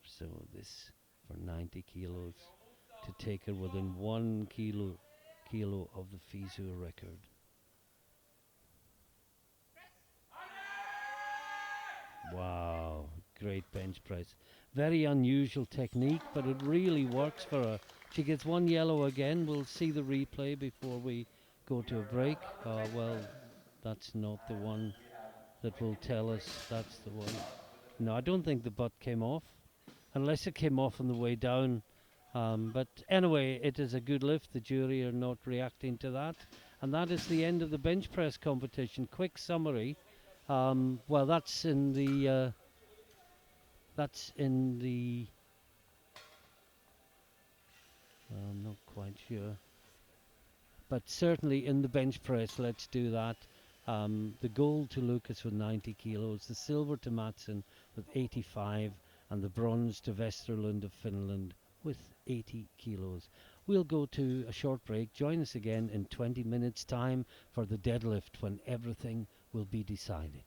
So this for 90 kilos to take her within 1 kilo of the FISU record. Wow, great bench press. Very unusual technique, but it really works for her. She gets one yellow again. We'll see the replay before we go to a break. Well, that's not the one that will tell us that's the one. No, I don't think the butt came off, unless it came off on the way down. But anyway, it is a good lift. The jury are not reacting to that. And that is the end of the bench press competition. Quick summary. Well, that's in the I'm not quite sure, but certainly in the bench press. Let's do that. The gold to Lucas with 90 kilos, the silver to Matson with 85, and the bronze to Westerlund of Finland with 80 kilos. We'll go to a short break. Join us again in 20 minutes' time for the deadlift, when everything will be decided.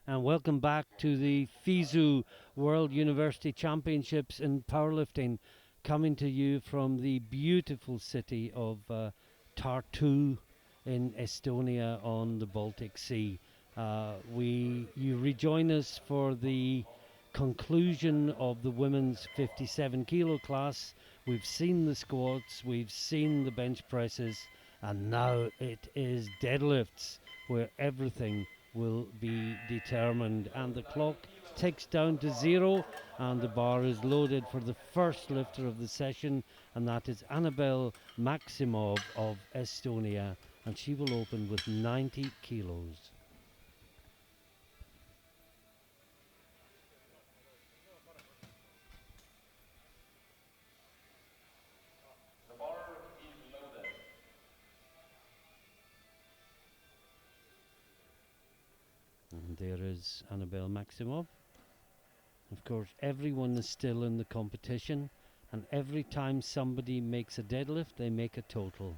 and welcome back to the FISU World University Championships in Powerlifting, coming to you from the beautiful city of Tartu in Estonia on the Baltic Sea. You rejoin us for the conclusion of the women's 57 kilo class. We've seen the squats, we've seen the bench presses, and now it is deadlifts where everything will be determined, and the clock ticks down to 0 and the bar is loaded for the first lifter of the session, and that is Annabelle Maximov of Estonia, and she will open with 90 kilos. And there is Annabelle Maximov. Of course, everyone is still in the competition, and every time somebody makes a deadlift, they make a total.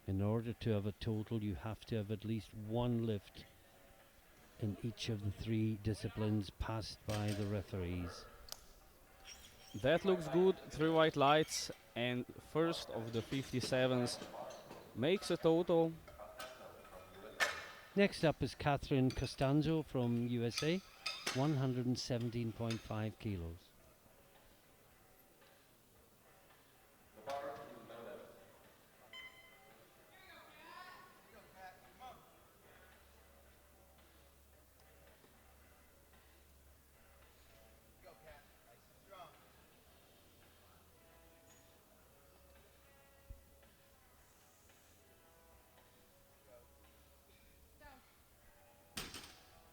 In order to have a total, you have to have at least one lift in each of the 3 disciplines passed by the referees. That looks good. 3 white lights, and first of the 57s makes a total. Next up is Catherine Costanzo from USA, 117.5 kilos.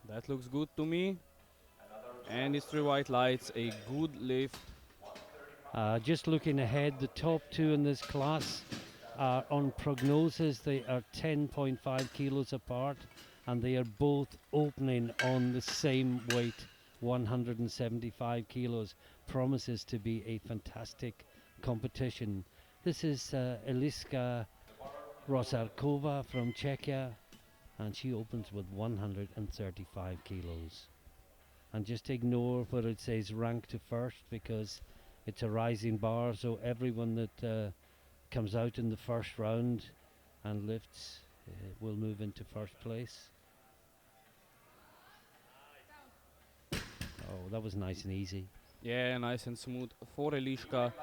That looks good to me. And it's 3 white lights, a good lift. Just looking ahead, the top 2 in this class are on prognosis. They are 10.5 kilos apart, and they are both opening on the same weight, 175 kilos. Promises to be a fantastic competition. This is Eliska Rosarkova from Czechia, and she opens with 135 kilos. And just ignore where it says rank to first, because it's a rising bar, so everyone that comes out in the first round and lifts will move into first place. Oh, that was nice and easy. Yeah, nice and smooth for Eliška.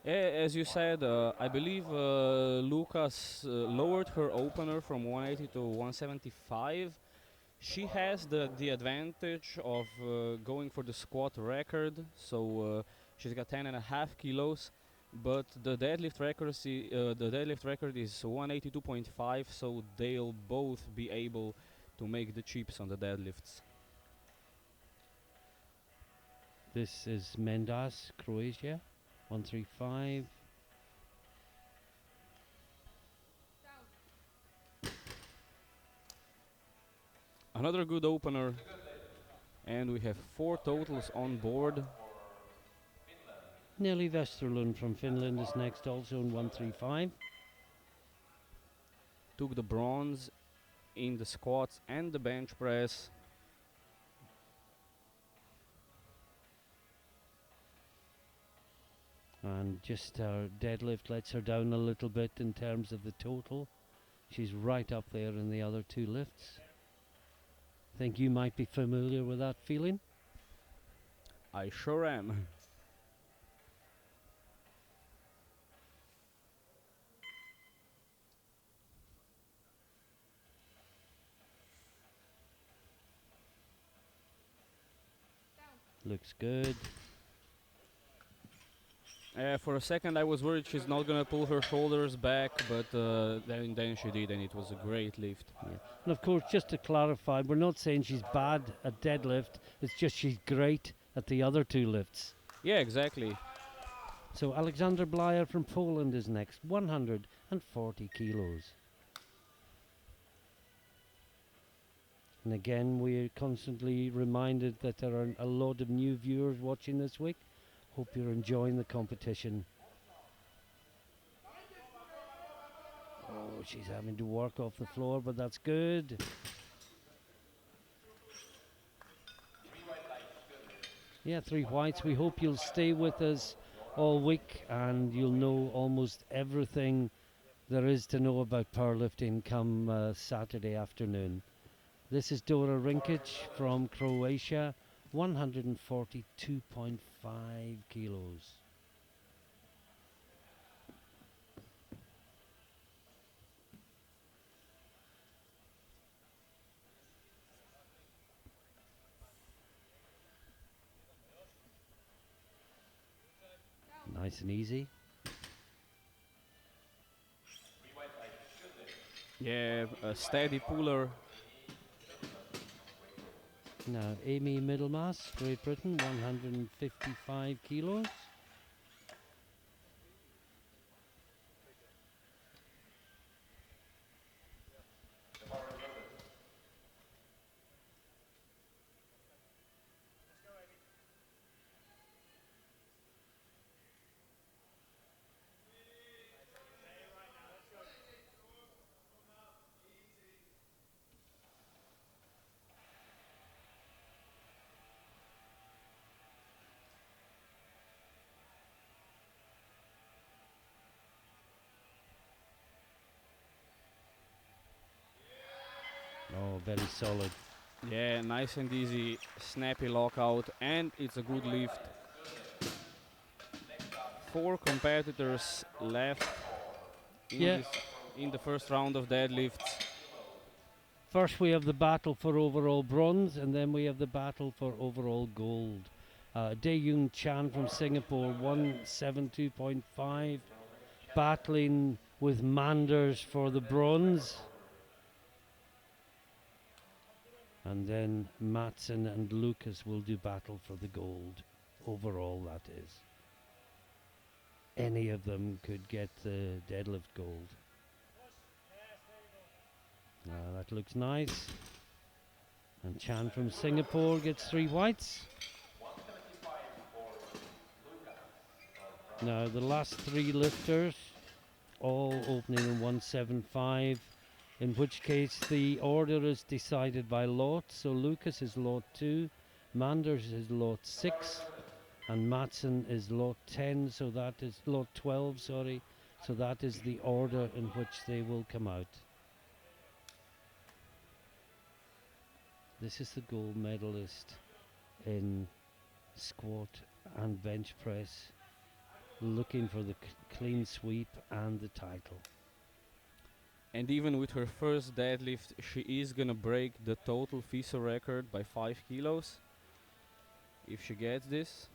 Yeah, as you said, I believe Lucas lowered her opener from 180 to 175. She has the advantage of going for the squat record, so she's got 10.5 kilos, but the deadlift record is 182.5, so they'll both be able to make the chips on the deadlifts. This is Mendas, Croatia, 135. Another good opener, and we have 4 totals on board. Nelly Westerlund from Finland is next, also in 135. Took the bronze in the squats and the bench press. And just her deadlift lets her down a little bit in terms of the total. She's right up there in the other 2 lifts. Think you might be familiar with that feeling? I sure am. Looks good. For a second I was worried she's not gonna pull her shoulders back, but then she did, and it was a great lift. Yeah. And of course, just to clarify, we're not saying she's bad at deadlift, it's just she's great at the other 2 lifts. Yeah, exactly. So Alexander Blyer from Poland is next, 140 kilos. And again, we're constantly reminded that there are a lot of new viewers watching this week. Hope you're enjoying the competition. Oh, Oh, she's having to work off the floor, but that's good. Yeah, 3 whites. We hope you'll stay with us all week and you'll know almost everything there is to know about powerlifting come Saturday afternoon. This is Dora Rinkic from Croatia, 142.5 kilos. Nice and easy. Yeah, a steady puller. Now, Amy Middlemass, Great Britain, 155 kilos. Oh, very solid. Yeah, nice and easy, snappy lockout, and it's a good lift. 4 competitors left Yeah. in the first round of deadlifts. First, we have the battle for overall bronze, and then we have the battle for overall gold. Dae Chan from Singapore, 172.5, battling with Manders for the bronze. And then Matson and Lucas will do battle for the gold. Overall, that is. Any of them could get the deadlift gold. That looks nice. And Chan from Singapore gets 3 whites. Now the last 3 lifters all opening in 175, in which case the order is decided by lot. So Lucas is lot 2, Manders is lot 6, and Matson is lot 10, so that is lot 12, sorry. So that is the order in which they will come out. This is the gold medalist in squat and bench press, looking for the clean sweep and the title. And even with her first deadlift, she is gonna break the total FISU record by 5 kilos. If she gets this.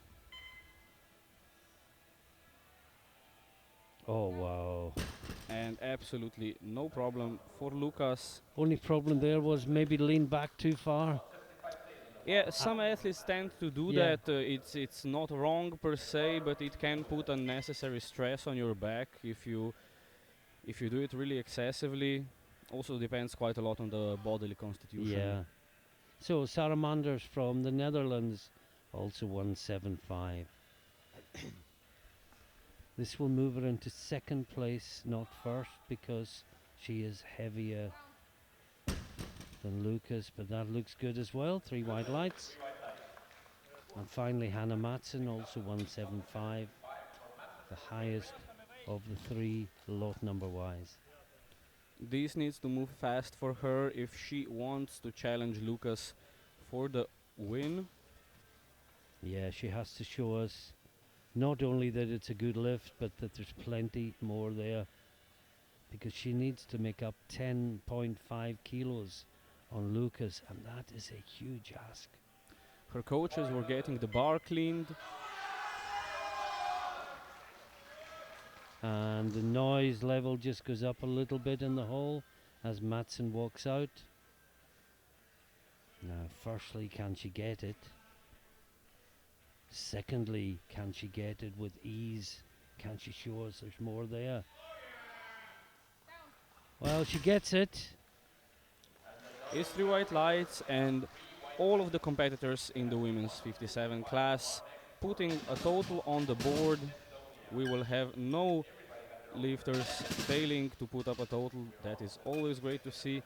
Oh, wow. And absolutely no problem for Lucas. Only problem there was maybe lean back too far. Yeah, some athletes tend to do Yeah. that. It's not wrong per se, but it can put unnecessary stress on your back if you do it really excessively. Also depends quite a lot on the bodily constitution. Yeah. So Sarah Manders from the Netherlands, also 175. This will move her into second place, not first, because she is heavier than Lucas, but that looks good as well. 3 white lights. And finally Hannah Matson, also 175, the highest of the 3 lot number wise. This needs to move fast for her if she wants to challenge Lucas for the win. Yeah, she has to show us not only that it's a good lift, but that there's plenty more there, because she needs to make up 10.5 kilos on Lucas, and that is a huge ask. Her coaches were getting the bar cleaned. And the noise level just goes up a little bit in the hall as Matson walks out. Now, firstly, can she get it? Secondly, can she get it with ease? Can she show us there's more there? Well, she gets it. It's 3 white lights, and all of the competitors in the women's 57 class putting a total on the board. We will have no lifters failing to put up a total. That is always great to see.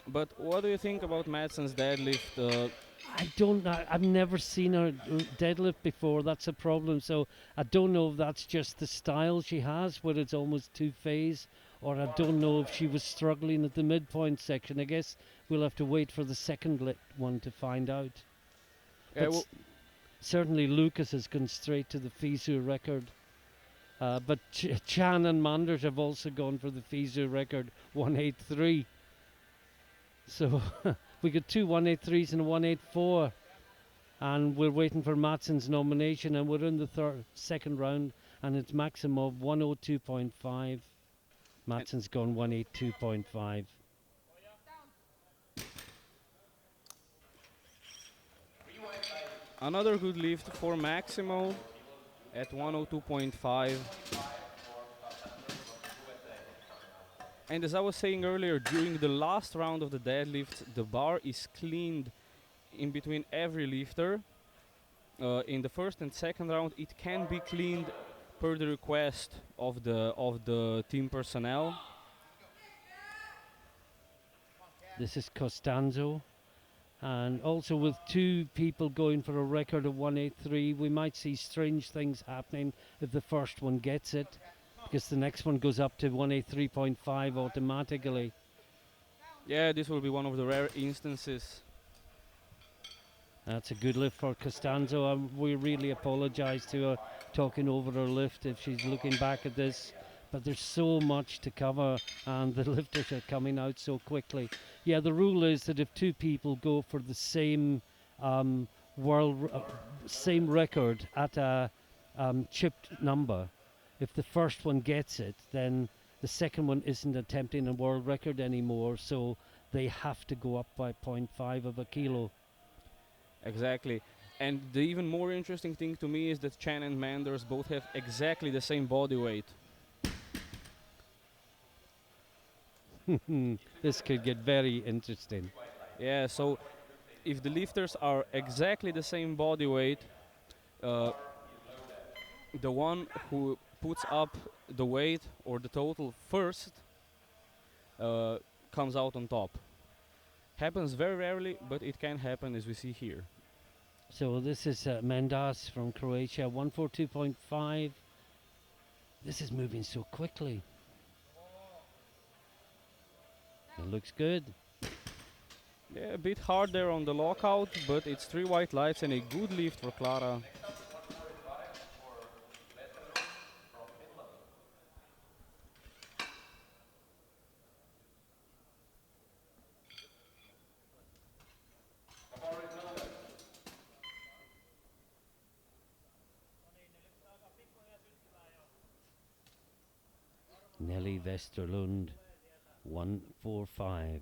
But what do you think about Madsen's deadlift? I don't know. I've never seen her deadlift before. That's a problem. So I don't know if that's just the style she has, where it's almost two-phase, or I don't know if she was struggling at the midpoint section. I guess we'll have to wait for the second one to find out. But well, certainly Lucas has gone straight to the FISU record. But Chan and Manders have also gone for the FISU record, 183. So we got two 183s and a 184. And we're waiting for Madsen's nomination, and we're in the second round, and it's maximum of 102.5. Madsen's gone 182.5. another good lift for Maximo at 102.5. And as I was saying earlier, during the last round of the deadlift, the bar is cleaned in between every lifter. In the first and second round, it can be cleaned per the request of the team personnel. This is Costanzo. And also with two people going for a record of 183, we might see strange things happening if the first one gets it, because the next one goes up to 183.5 automatically. Yeah, this will be one of the rare instances. That's a good lift for Costanzo. We really apologise to her talking over her lift if she's looking back at this. But there's so much to cover, and the lifters are coming out so quickly. Yeah, the rule is that if two people go for the same same record at a chipped number, if the first one gets it, then the second one isn't attempting a world record anymore, so they have to go up by 0.5 of a kilo. Exactly. And the even more interesting thing to me is that Chan and Manders both have exactly the same body weight. This could get very interesting. Yeah, so if the lifters are exactly the same body weight, the one who puts up the weight or the total first comes out on top. Happens very rarely, but it can happen, as we see here. So this is Mendas from Croatia, 142.5. This is moving so quickly. It looks good. Yeah, a bit hard there on the lockout, but it's 3 white lights and a good lift for Clara. Nelly Westerlund, 145.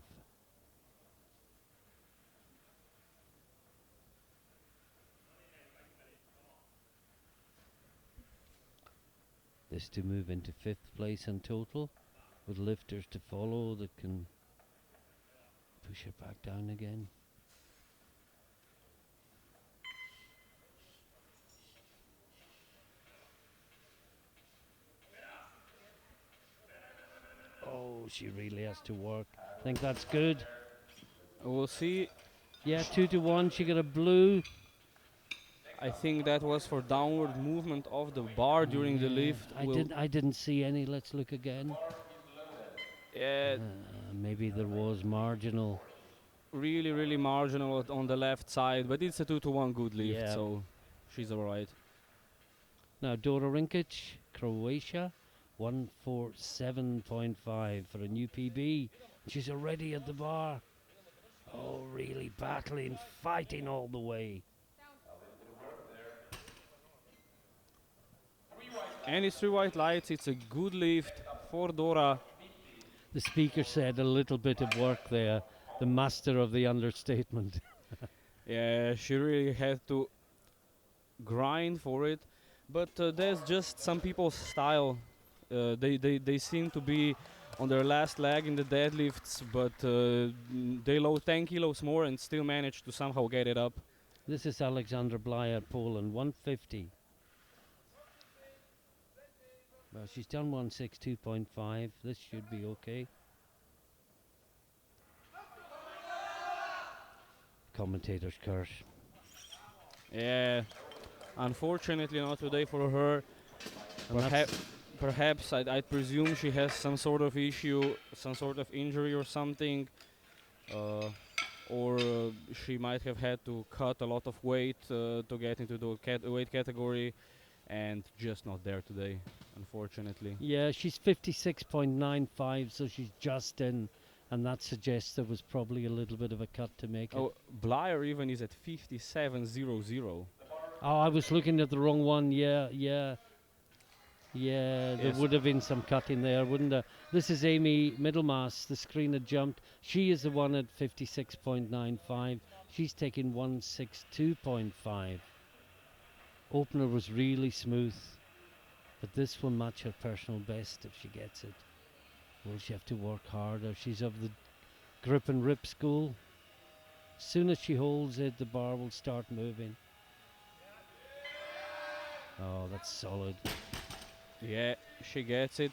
This to move into 5th place in total, with lifters to follow that can push it back down again. Oh, she really has to work. I think that's good. We'll see. Yeah, 2-1. She got a blue. I think that was for downward movement of the bar during the lift. I didn't see any. Let's look again. Yeah, maybe there was marginal. really marginal on the left side, but it's a 2-1 good lift, so she's alright. Now Dora Rinkic, Croatia, 147.5 for a new PB. She's already at the bar. Oh, really battling, fighting all the way. And it's 3 white lights. It's a good lift for Dora. The speaker said a little bit of work there. The master of the understatement. Yeah, she really had to grind for it. But that's just some people's style. They seem to be on their last leg in the deadlifts, but they load 10 kilos more and still manage to somehow get it up. This is Alexander Blyer, Poland, 150. Well, she's done 162.5. This should be okay. Commentator's curse. Yeah, unfortunately not today for her. And that's Perhaps I'd presume she has some sort of issue, some sort of injury or something, uh, or she might have had to cut a lot of weight to get into the weight category, and just not there today, unfortunately. yeah, she's 56.95, so she's just in, and that suggests there was probably a little bit of a cut to make it. Oh, Blyer even is at 57.00. Oh, I was looking at the wrong one. Yeah, yeah. Yeah, there Yes. would have been some cutting there, wouldn't there? This is Amy Middlemass. The screen had jumped. She is the one at 56.95. She's taking 162.5. Opener was really smooth, but this will match her personal best if she gets it. Will she have to work harder? She's of the grip and rip school. As soon as she holds it, the bar will start moving. Oh, that's solid. Yeah, she gets it.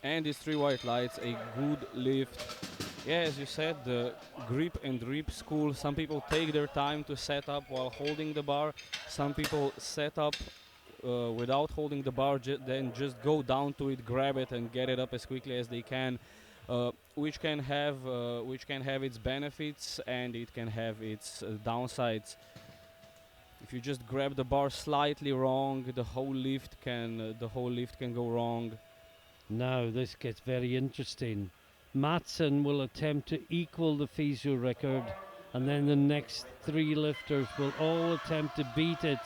And these 3 white lights, a good lift. Yeah, as you said, the grip and rip school. Some people take their time to set up while holding the bar. Some people set up without holding the bar, then just go down to it, grab it, and get it up as quickly as they can. Which can have its benefits and it can have its downsides. If you just grab the bar slightly wrong, the whole lift can go wrong. Now this gets very interesting. Matson will attempt to equal the FISU record, and then the next 3 lifters will all attempt to beat it.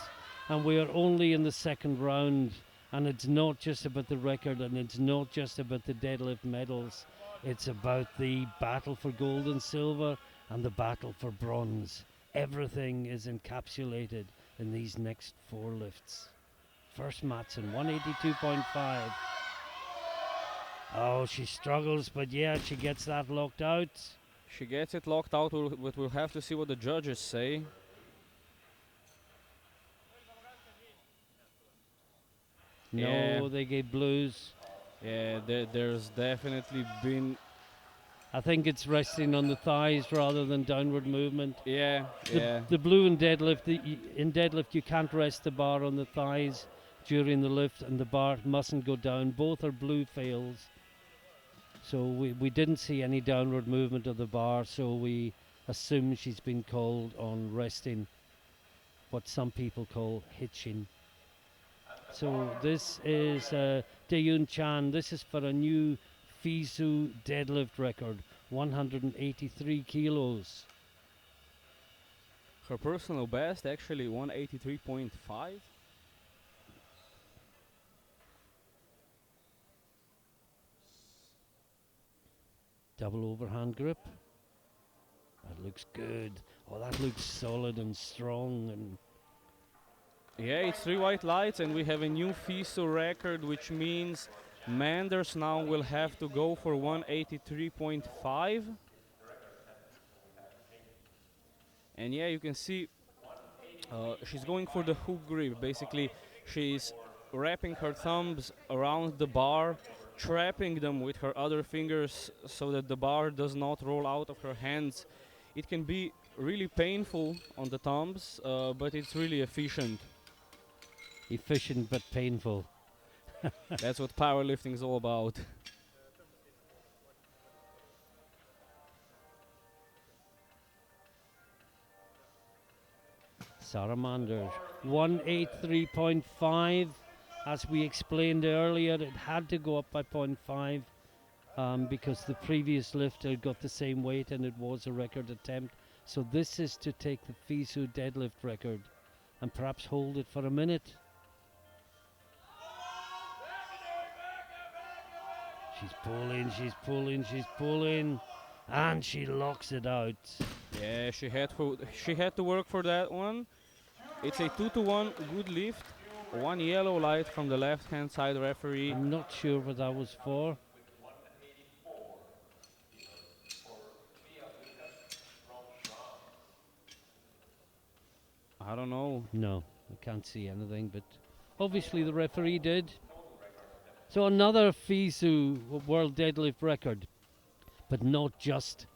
And we are only in the second round, and it's not just about the record, and it's not just about the deadlift medals. It's about the battle for gold and silver and the battle for bronze. Everything is encapsulated in these next 4 lifts. First Matson, 182.5. Oh, she struggles, but yeah, she gets that locked out. She gets it locked out, but we'll have to see what the judges say. No, Yeah. they gave blues. Yeah, there's definitely been. I think it's resting on the thighs rather than downward movement. Yeah, yeah. The blue in deadlift, in deadlift you can't rest the bar on the thighs during the lift, and the bar mustn't go down. Both are blue fails. So we didn't see any downward movement of the bar, so we assume she's been called on resting, what some people call hitching. So this is Daeun Chan. This is for a new FISU deadlift record, 183 kilos. Her personal best actually 183.5. Double overhand grip. That looks good. Oh, that looks solid and strong. And Yeah, it's 3 white lights, and we have a new FISU record, which means Manders now will have to go for 183.5. And yeah, you can see she's going for the hook grip. Basically, she's wrapping her thumbs around the bar, trapping them with her other fingers so that the bar does not roll out of her hands. It can be really painful on the thumbs, but it's really efficient. efficient but painful. That's what powerlifting is all about. Sarah Manders, 183.5. As we explained earlier, it had to go up by 0.5 because the previous lifter got the same weight and it was a record attempt. So this is to take the FISU deadlift record and perhaps hold it for a minute. She's pulling, she's pulling, she's pulling, and she locks it out. Yeah, she had to work for that one. It's a 2-to-1 good lift. 1 yellow light from the left-hand side referee. I'm not sure what that was for. I don't know. No, I can't see anything, but Obviously, the referee did. So another FISU world deadlift record, but not just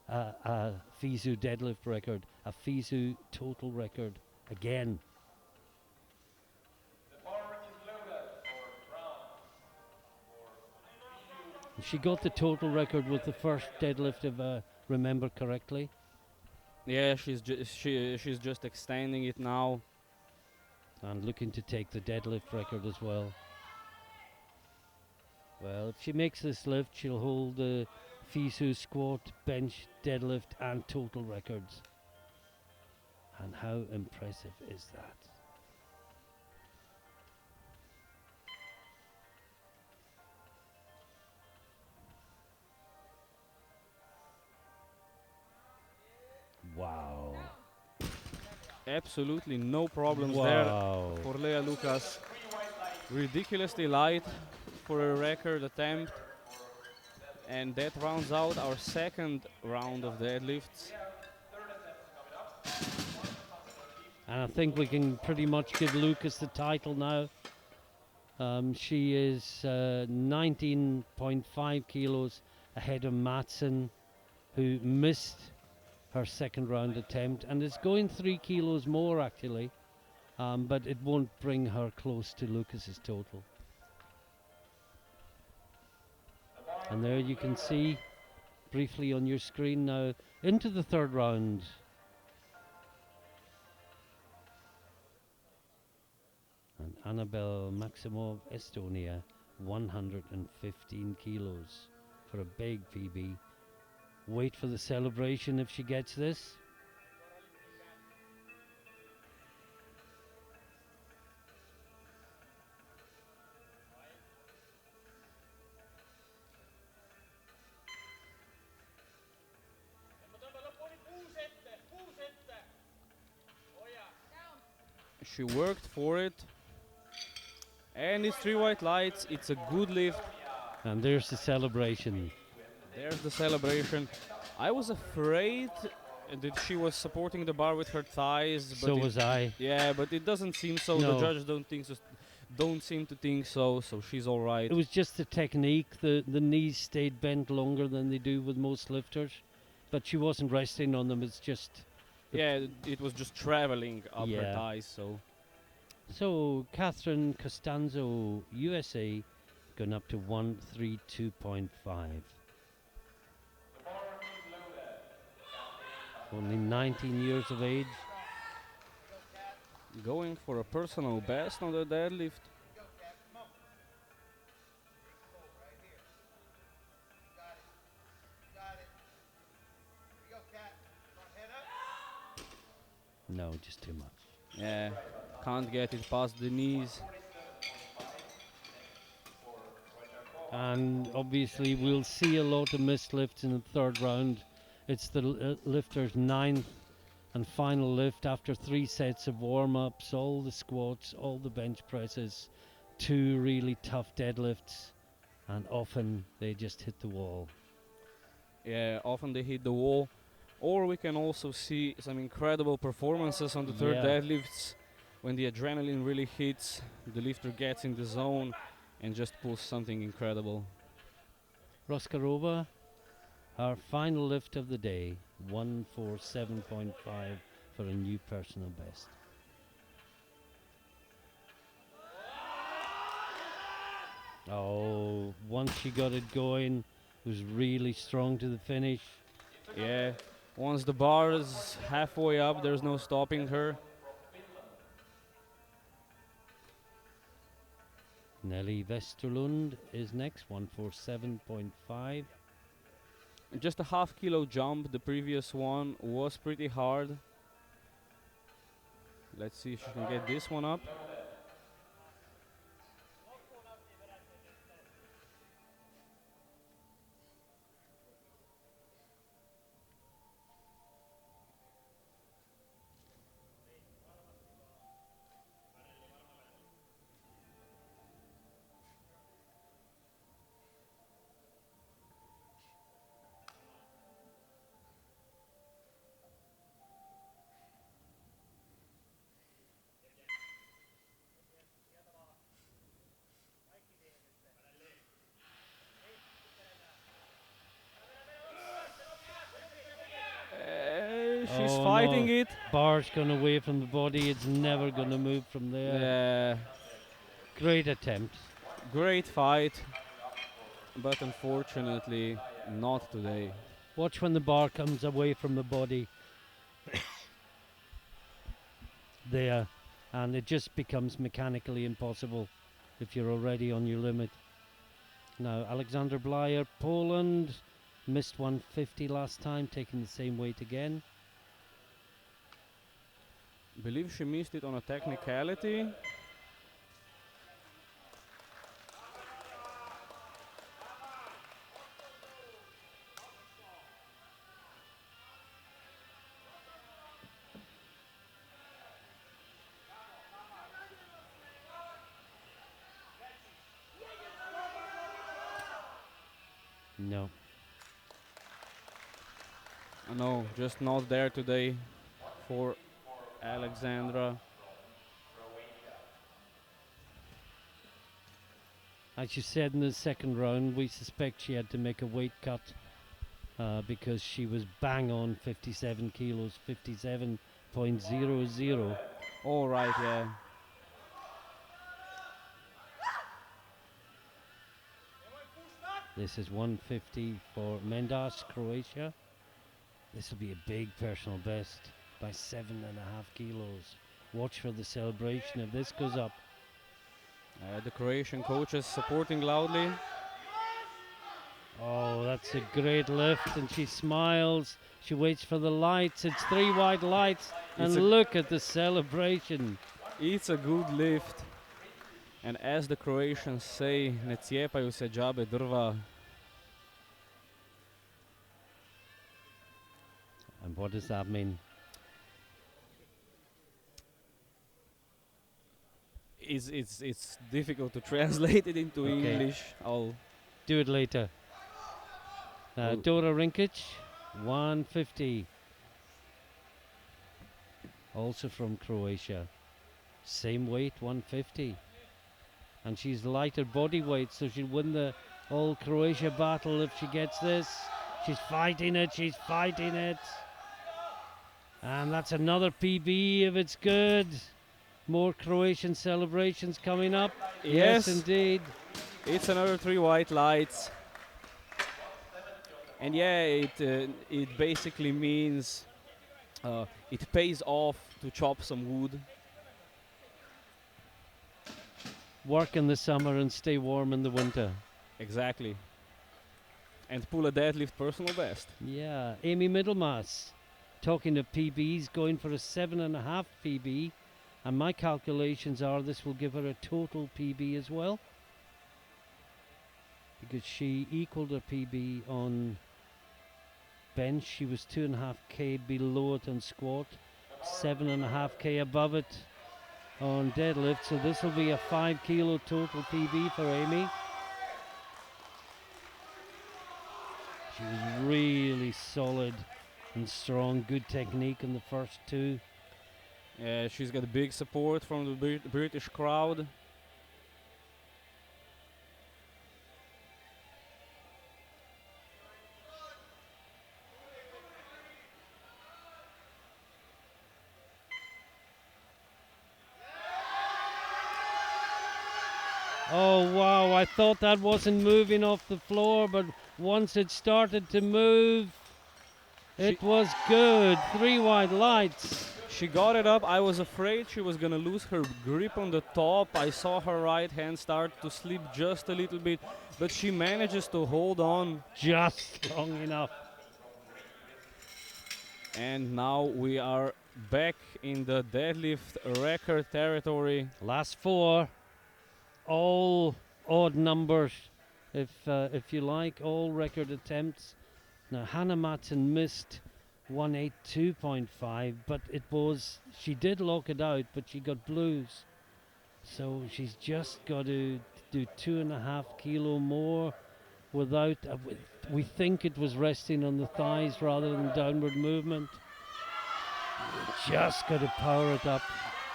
a FISU deadlift record, a FISU total record again. She got the total record with the first deadlift, if I remember correctly. Yeah, she's just extending it now. And looking to take the deadlift record as well. Well, if she makes this lift, she'll hold the FISU squat, bench, deadlift, and total records. And how impressive is that? Wow. Absolutely no problems Wow. there for Lea Lucas. Ridiculously light for a record attempt. And that rounds out our second round of deadlifts. And I think we can pretty much give Lucas the title now. She is 19.5 kilos ahead of Matson, who missed her second round attempt and is going 3 kilos more actually, but it won't bring her close to Lucas's total. And there you can see briefly on your screen now into the third round. And Annabelle Maximov, Estonia, 115 kilos for a big PB. Wait for the celebration if she gets this. She worked for it. And it's 3 white lights. It's a good lift. And there's the celebration. There's the celebration. I was afraid that she was supporting the bar with her thighs. But So was I. Yeah, but it doesn't seem so. No. The judges don't seem to think so. So she's all right. It was just the technique. The knees stayed bent longer than they do with most lifters, but she wasn't resting on them. It's just Yeah, it was just traveling up her Yeah. thighs. so. Catherine Costanzo, USA, going up to 132.5. Only 19 years of age. Going for a personal best on the deadlift. No, just too much. Yeah, can't get it past the knees. And obviously we'll see a lot of missed lifts in the third round. It's the lifter's ninth and final lift after 3 sets of warm-ups, all the squats, all the bench presses, 2 really tough deadlifts, and often they just hit the wall. Yeah, often they hit the wall. Or we can also see some incredible performances on the third Yeah. deadlifts. When the adrenaline really hits, the lifter gets in the zone and just pulls something incredible. Roskarova, our final lift of the day, 147.5 for a new personal best. Oh, once she got it going, it was really strong to the finish. Yeah, once the bar is halfway up, there's no stopping her. Nelly Westerlund is next, 147.5. Just a half kilo jump. The previous one was pretty hard. Let's see if she can get this one up. She's Oh fighting no. it. Bar's gone away from the body. It's never going to move from there. Great attempt. Great fight, but unfortunately not today. Watch when the bar comes away from the body. There. And it just becomes mechanically impossible if you're already on your limit. Now, Alexander Blyer, Poland, missed 150 last time, taking the same weight again. Believe she missed it on a technicality. No. No, just not there today for Alexandra. As you said in the second round, we suspect she had to make a weight cut because she was bang on 57 kilos, 57.00. All right, yeah. This is 150 for Mendas, Croatia. This will be a big personal best by 7.5 kilos. Watch for the celebration if this goes up. The Croatian coaches supporting loudly. Oh, that's a great lift, and she smiles. She waits for the lights. It's 3 white lights, and look at the celebration. It's a good lift. And as the Croatians say, ne cijepaju se džabe drva. And what does that mean? It's difficult to translate it into English. I'll do it later. Dora Rinkic, 150. Also from Croatia. Same weight, 150. And she's lighter body weight, so she'll win the all Croatia battle if she gets this. She's fighting it, she's fighting it. And that's another PB if it's good. More Croatian celebrations coming up. Yes, indeed. It's another 3 white lights. And yeah, it basically means it pays off to chop some wood. Work in the summer and stay warm in the winter. Exactly. And pull a deadlift personal best. Yeah, Amy Middlemass talking to PBs, going for a 7.5 PB. And my calculations are this will give her a total PB as well. Because she equaled her PB on bench. She was 2.5k below it on squat, 7.5k above it on deadlift. So this will be a 5 kilo total PB for Amy. She was really solid and strong, good technique in the first 2. Yeah, she's got big support from the British crowd. Oh wow, I thought that wasn't moving off the floor, but once it started to move, it was good. 3 white lights. She got it up. I was afraid she was gonna lose her grip on the top. I saw her right hand start to slip just a little bit, but she manages to hold on. Just long enough. And now we are back in the deadlift record territory. Last 4, all odd numbers, if you like, all record attempts. Now Hannah Matson missed 182.5, but she did lock it out, but she got blues. So she's just got to do 2.5 kilo more without, we think it was resting on the thighs rather than downward movement. Just got to power it up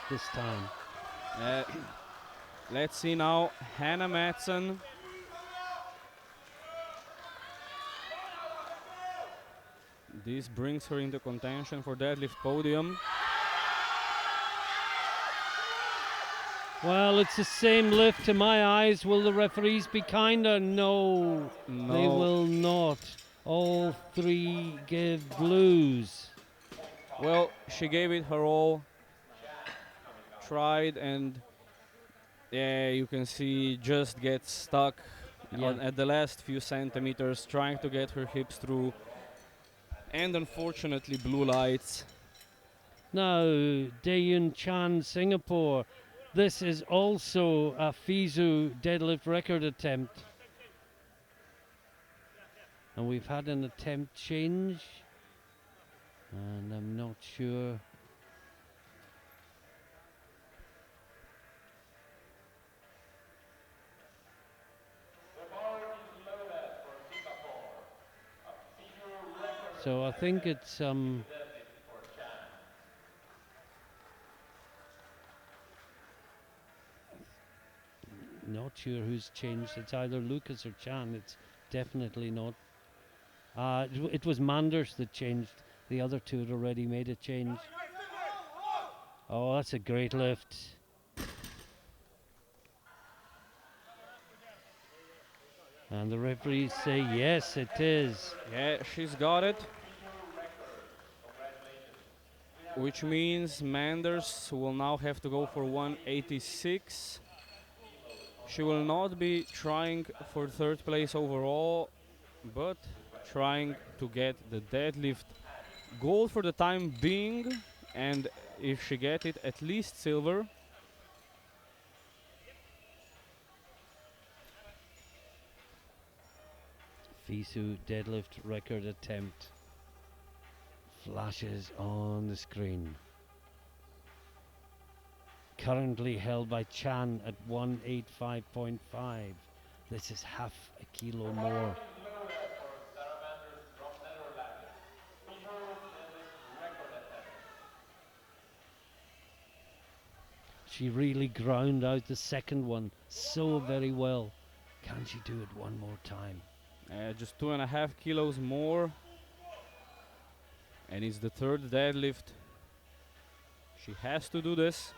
this time. Let's see now, Hannah Matson. This brings her into contention for deadlift podium. Well, it's the same lift to my eyes. Will the referees be kinder? No, they will not. All three give blues. Well, she gave it her all, tried, and yeah, you can see just get stuck at the last few centimeters, trying to get her hips through, and unfortunately blue lights. Now, Daeyun Chan, Singapore. This is also a FISU deadlift record attempt. And we've had an attempt change. And I'm not sure. So I think it's not sure who's changed. It's either Lucas or Chan. It's definitely not. It was Manders that changed. The other two had already made a change. Oh, that's a great lift. And the referees say yes, it is. Yeah, she's got it. Which means Manders will now have to go for 186. She will not be trying for third place overall, but trying to get the deadlift gold for the time being, and if she get it, at least silver. FISU deadlift record attempt flashes on the screen. Currently held by Chan at 185.5. This is half a kilo more. She really ground out the second one so very well. Can she do it one more time? Just 2.5 kilos more, and it's the third deadlift. She has to do this.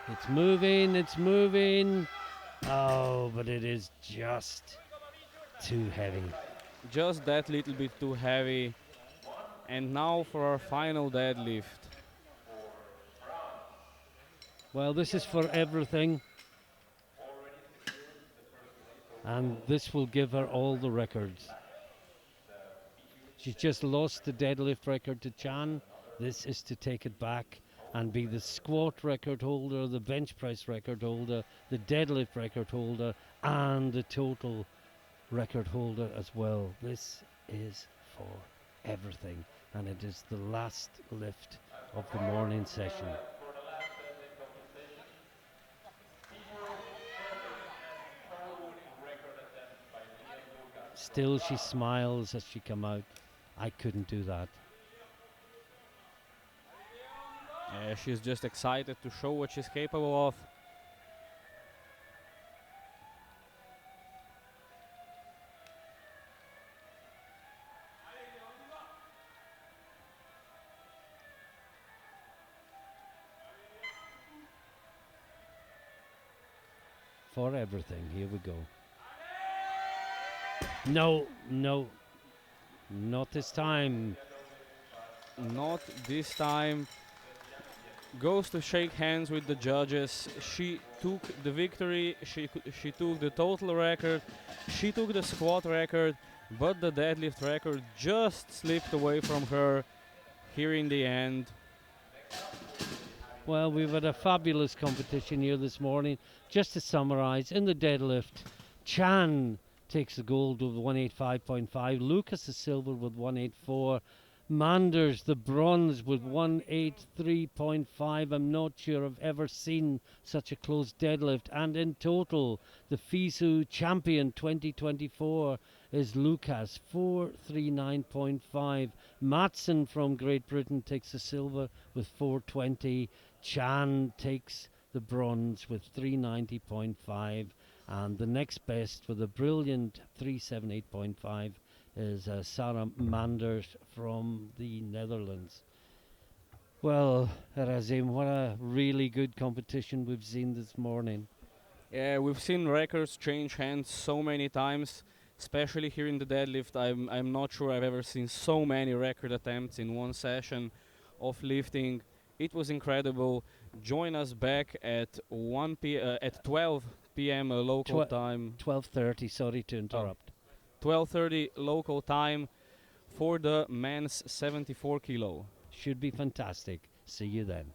It's moving, it's moving. Oh, but it is just too heavy. Just that little bit too heavy. And now for our final deadlift. Well, this is for everything. And this will give her all the records. She's just lost the deadlift record to Chan. This is to take it back and be the squat record holder, the bench press record holder, the deadlift record holder, and the total record holder as well. This is for everything, and it is the last lift of the morning session. Still she smiles as she come out. I couldn't do that. She's just excited to show what she's capable of. For everything, here we go. No, no, not this time. Not this time. Goes to shake hands with the judges. She took the victory. She took the total record. She took the squat record, but the deadlift record just slipped away from her here in the end. Well, we've had a fabulous competition here this morning. Just to summarize, in the deadlift, Chan takes the gold with 185.5. Lucas the silver with 184. Manders the bronze with 183.5. I'm not sure I've ever seen such a close deadlift. And in total, the FISU champion 2024 is Lucas, 439.5. Matson from Great Britain takes the silver with 420. Chan takes the bronze with 390.5. And the next best with a brilliant 378.5 is Sarah Manders from the Netherlands. Well, Razim, what a really good competition we've seen this morning. Yeah, we've seen records change hands so many times, especially here in the deadlift. I'm not sure I've ever seen so many record attempts in one session of lifting. It was incredible. Join us back at at 12 p.m. Local time. 12:30. Sorry to interrupt. 12:30 local time for the men's 74 kilo. Should be fantastic. See you then.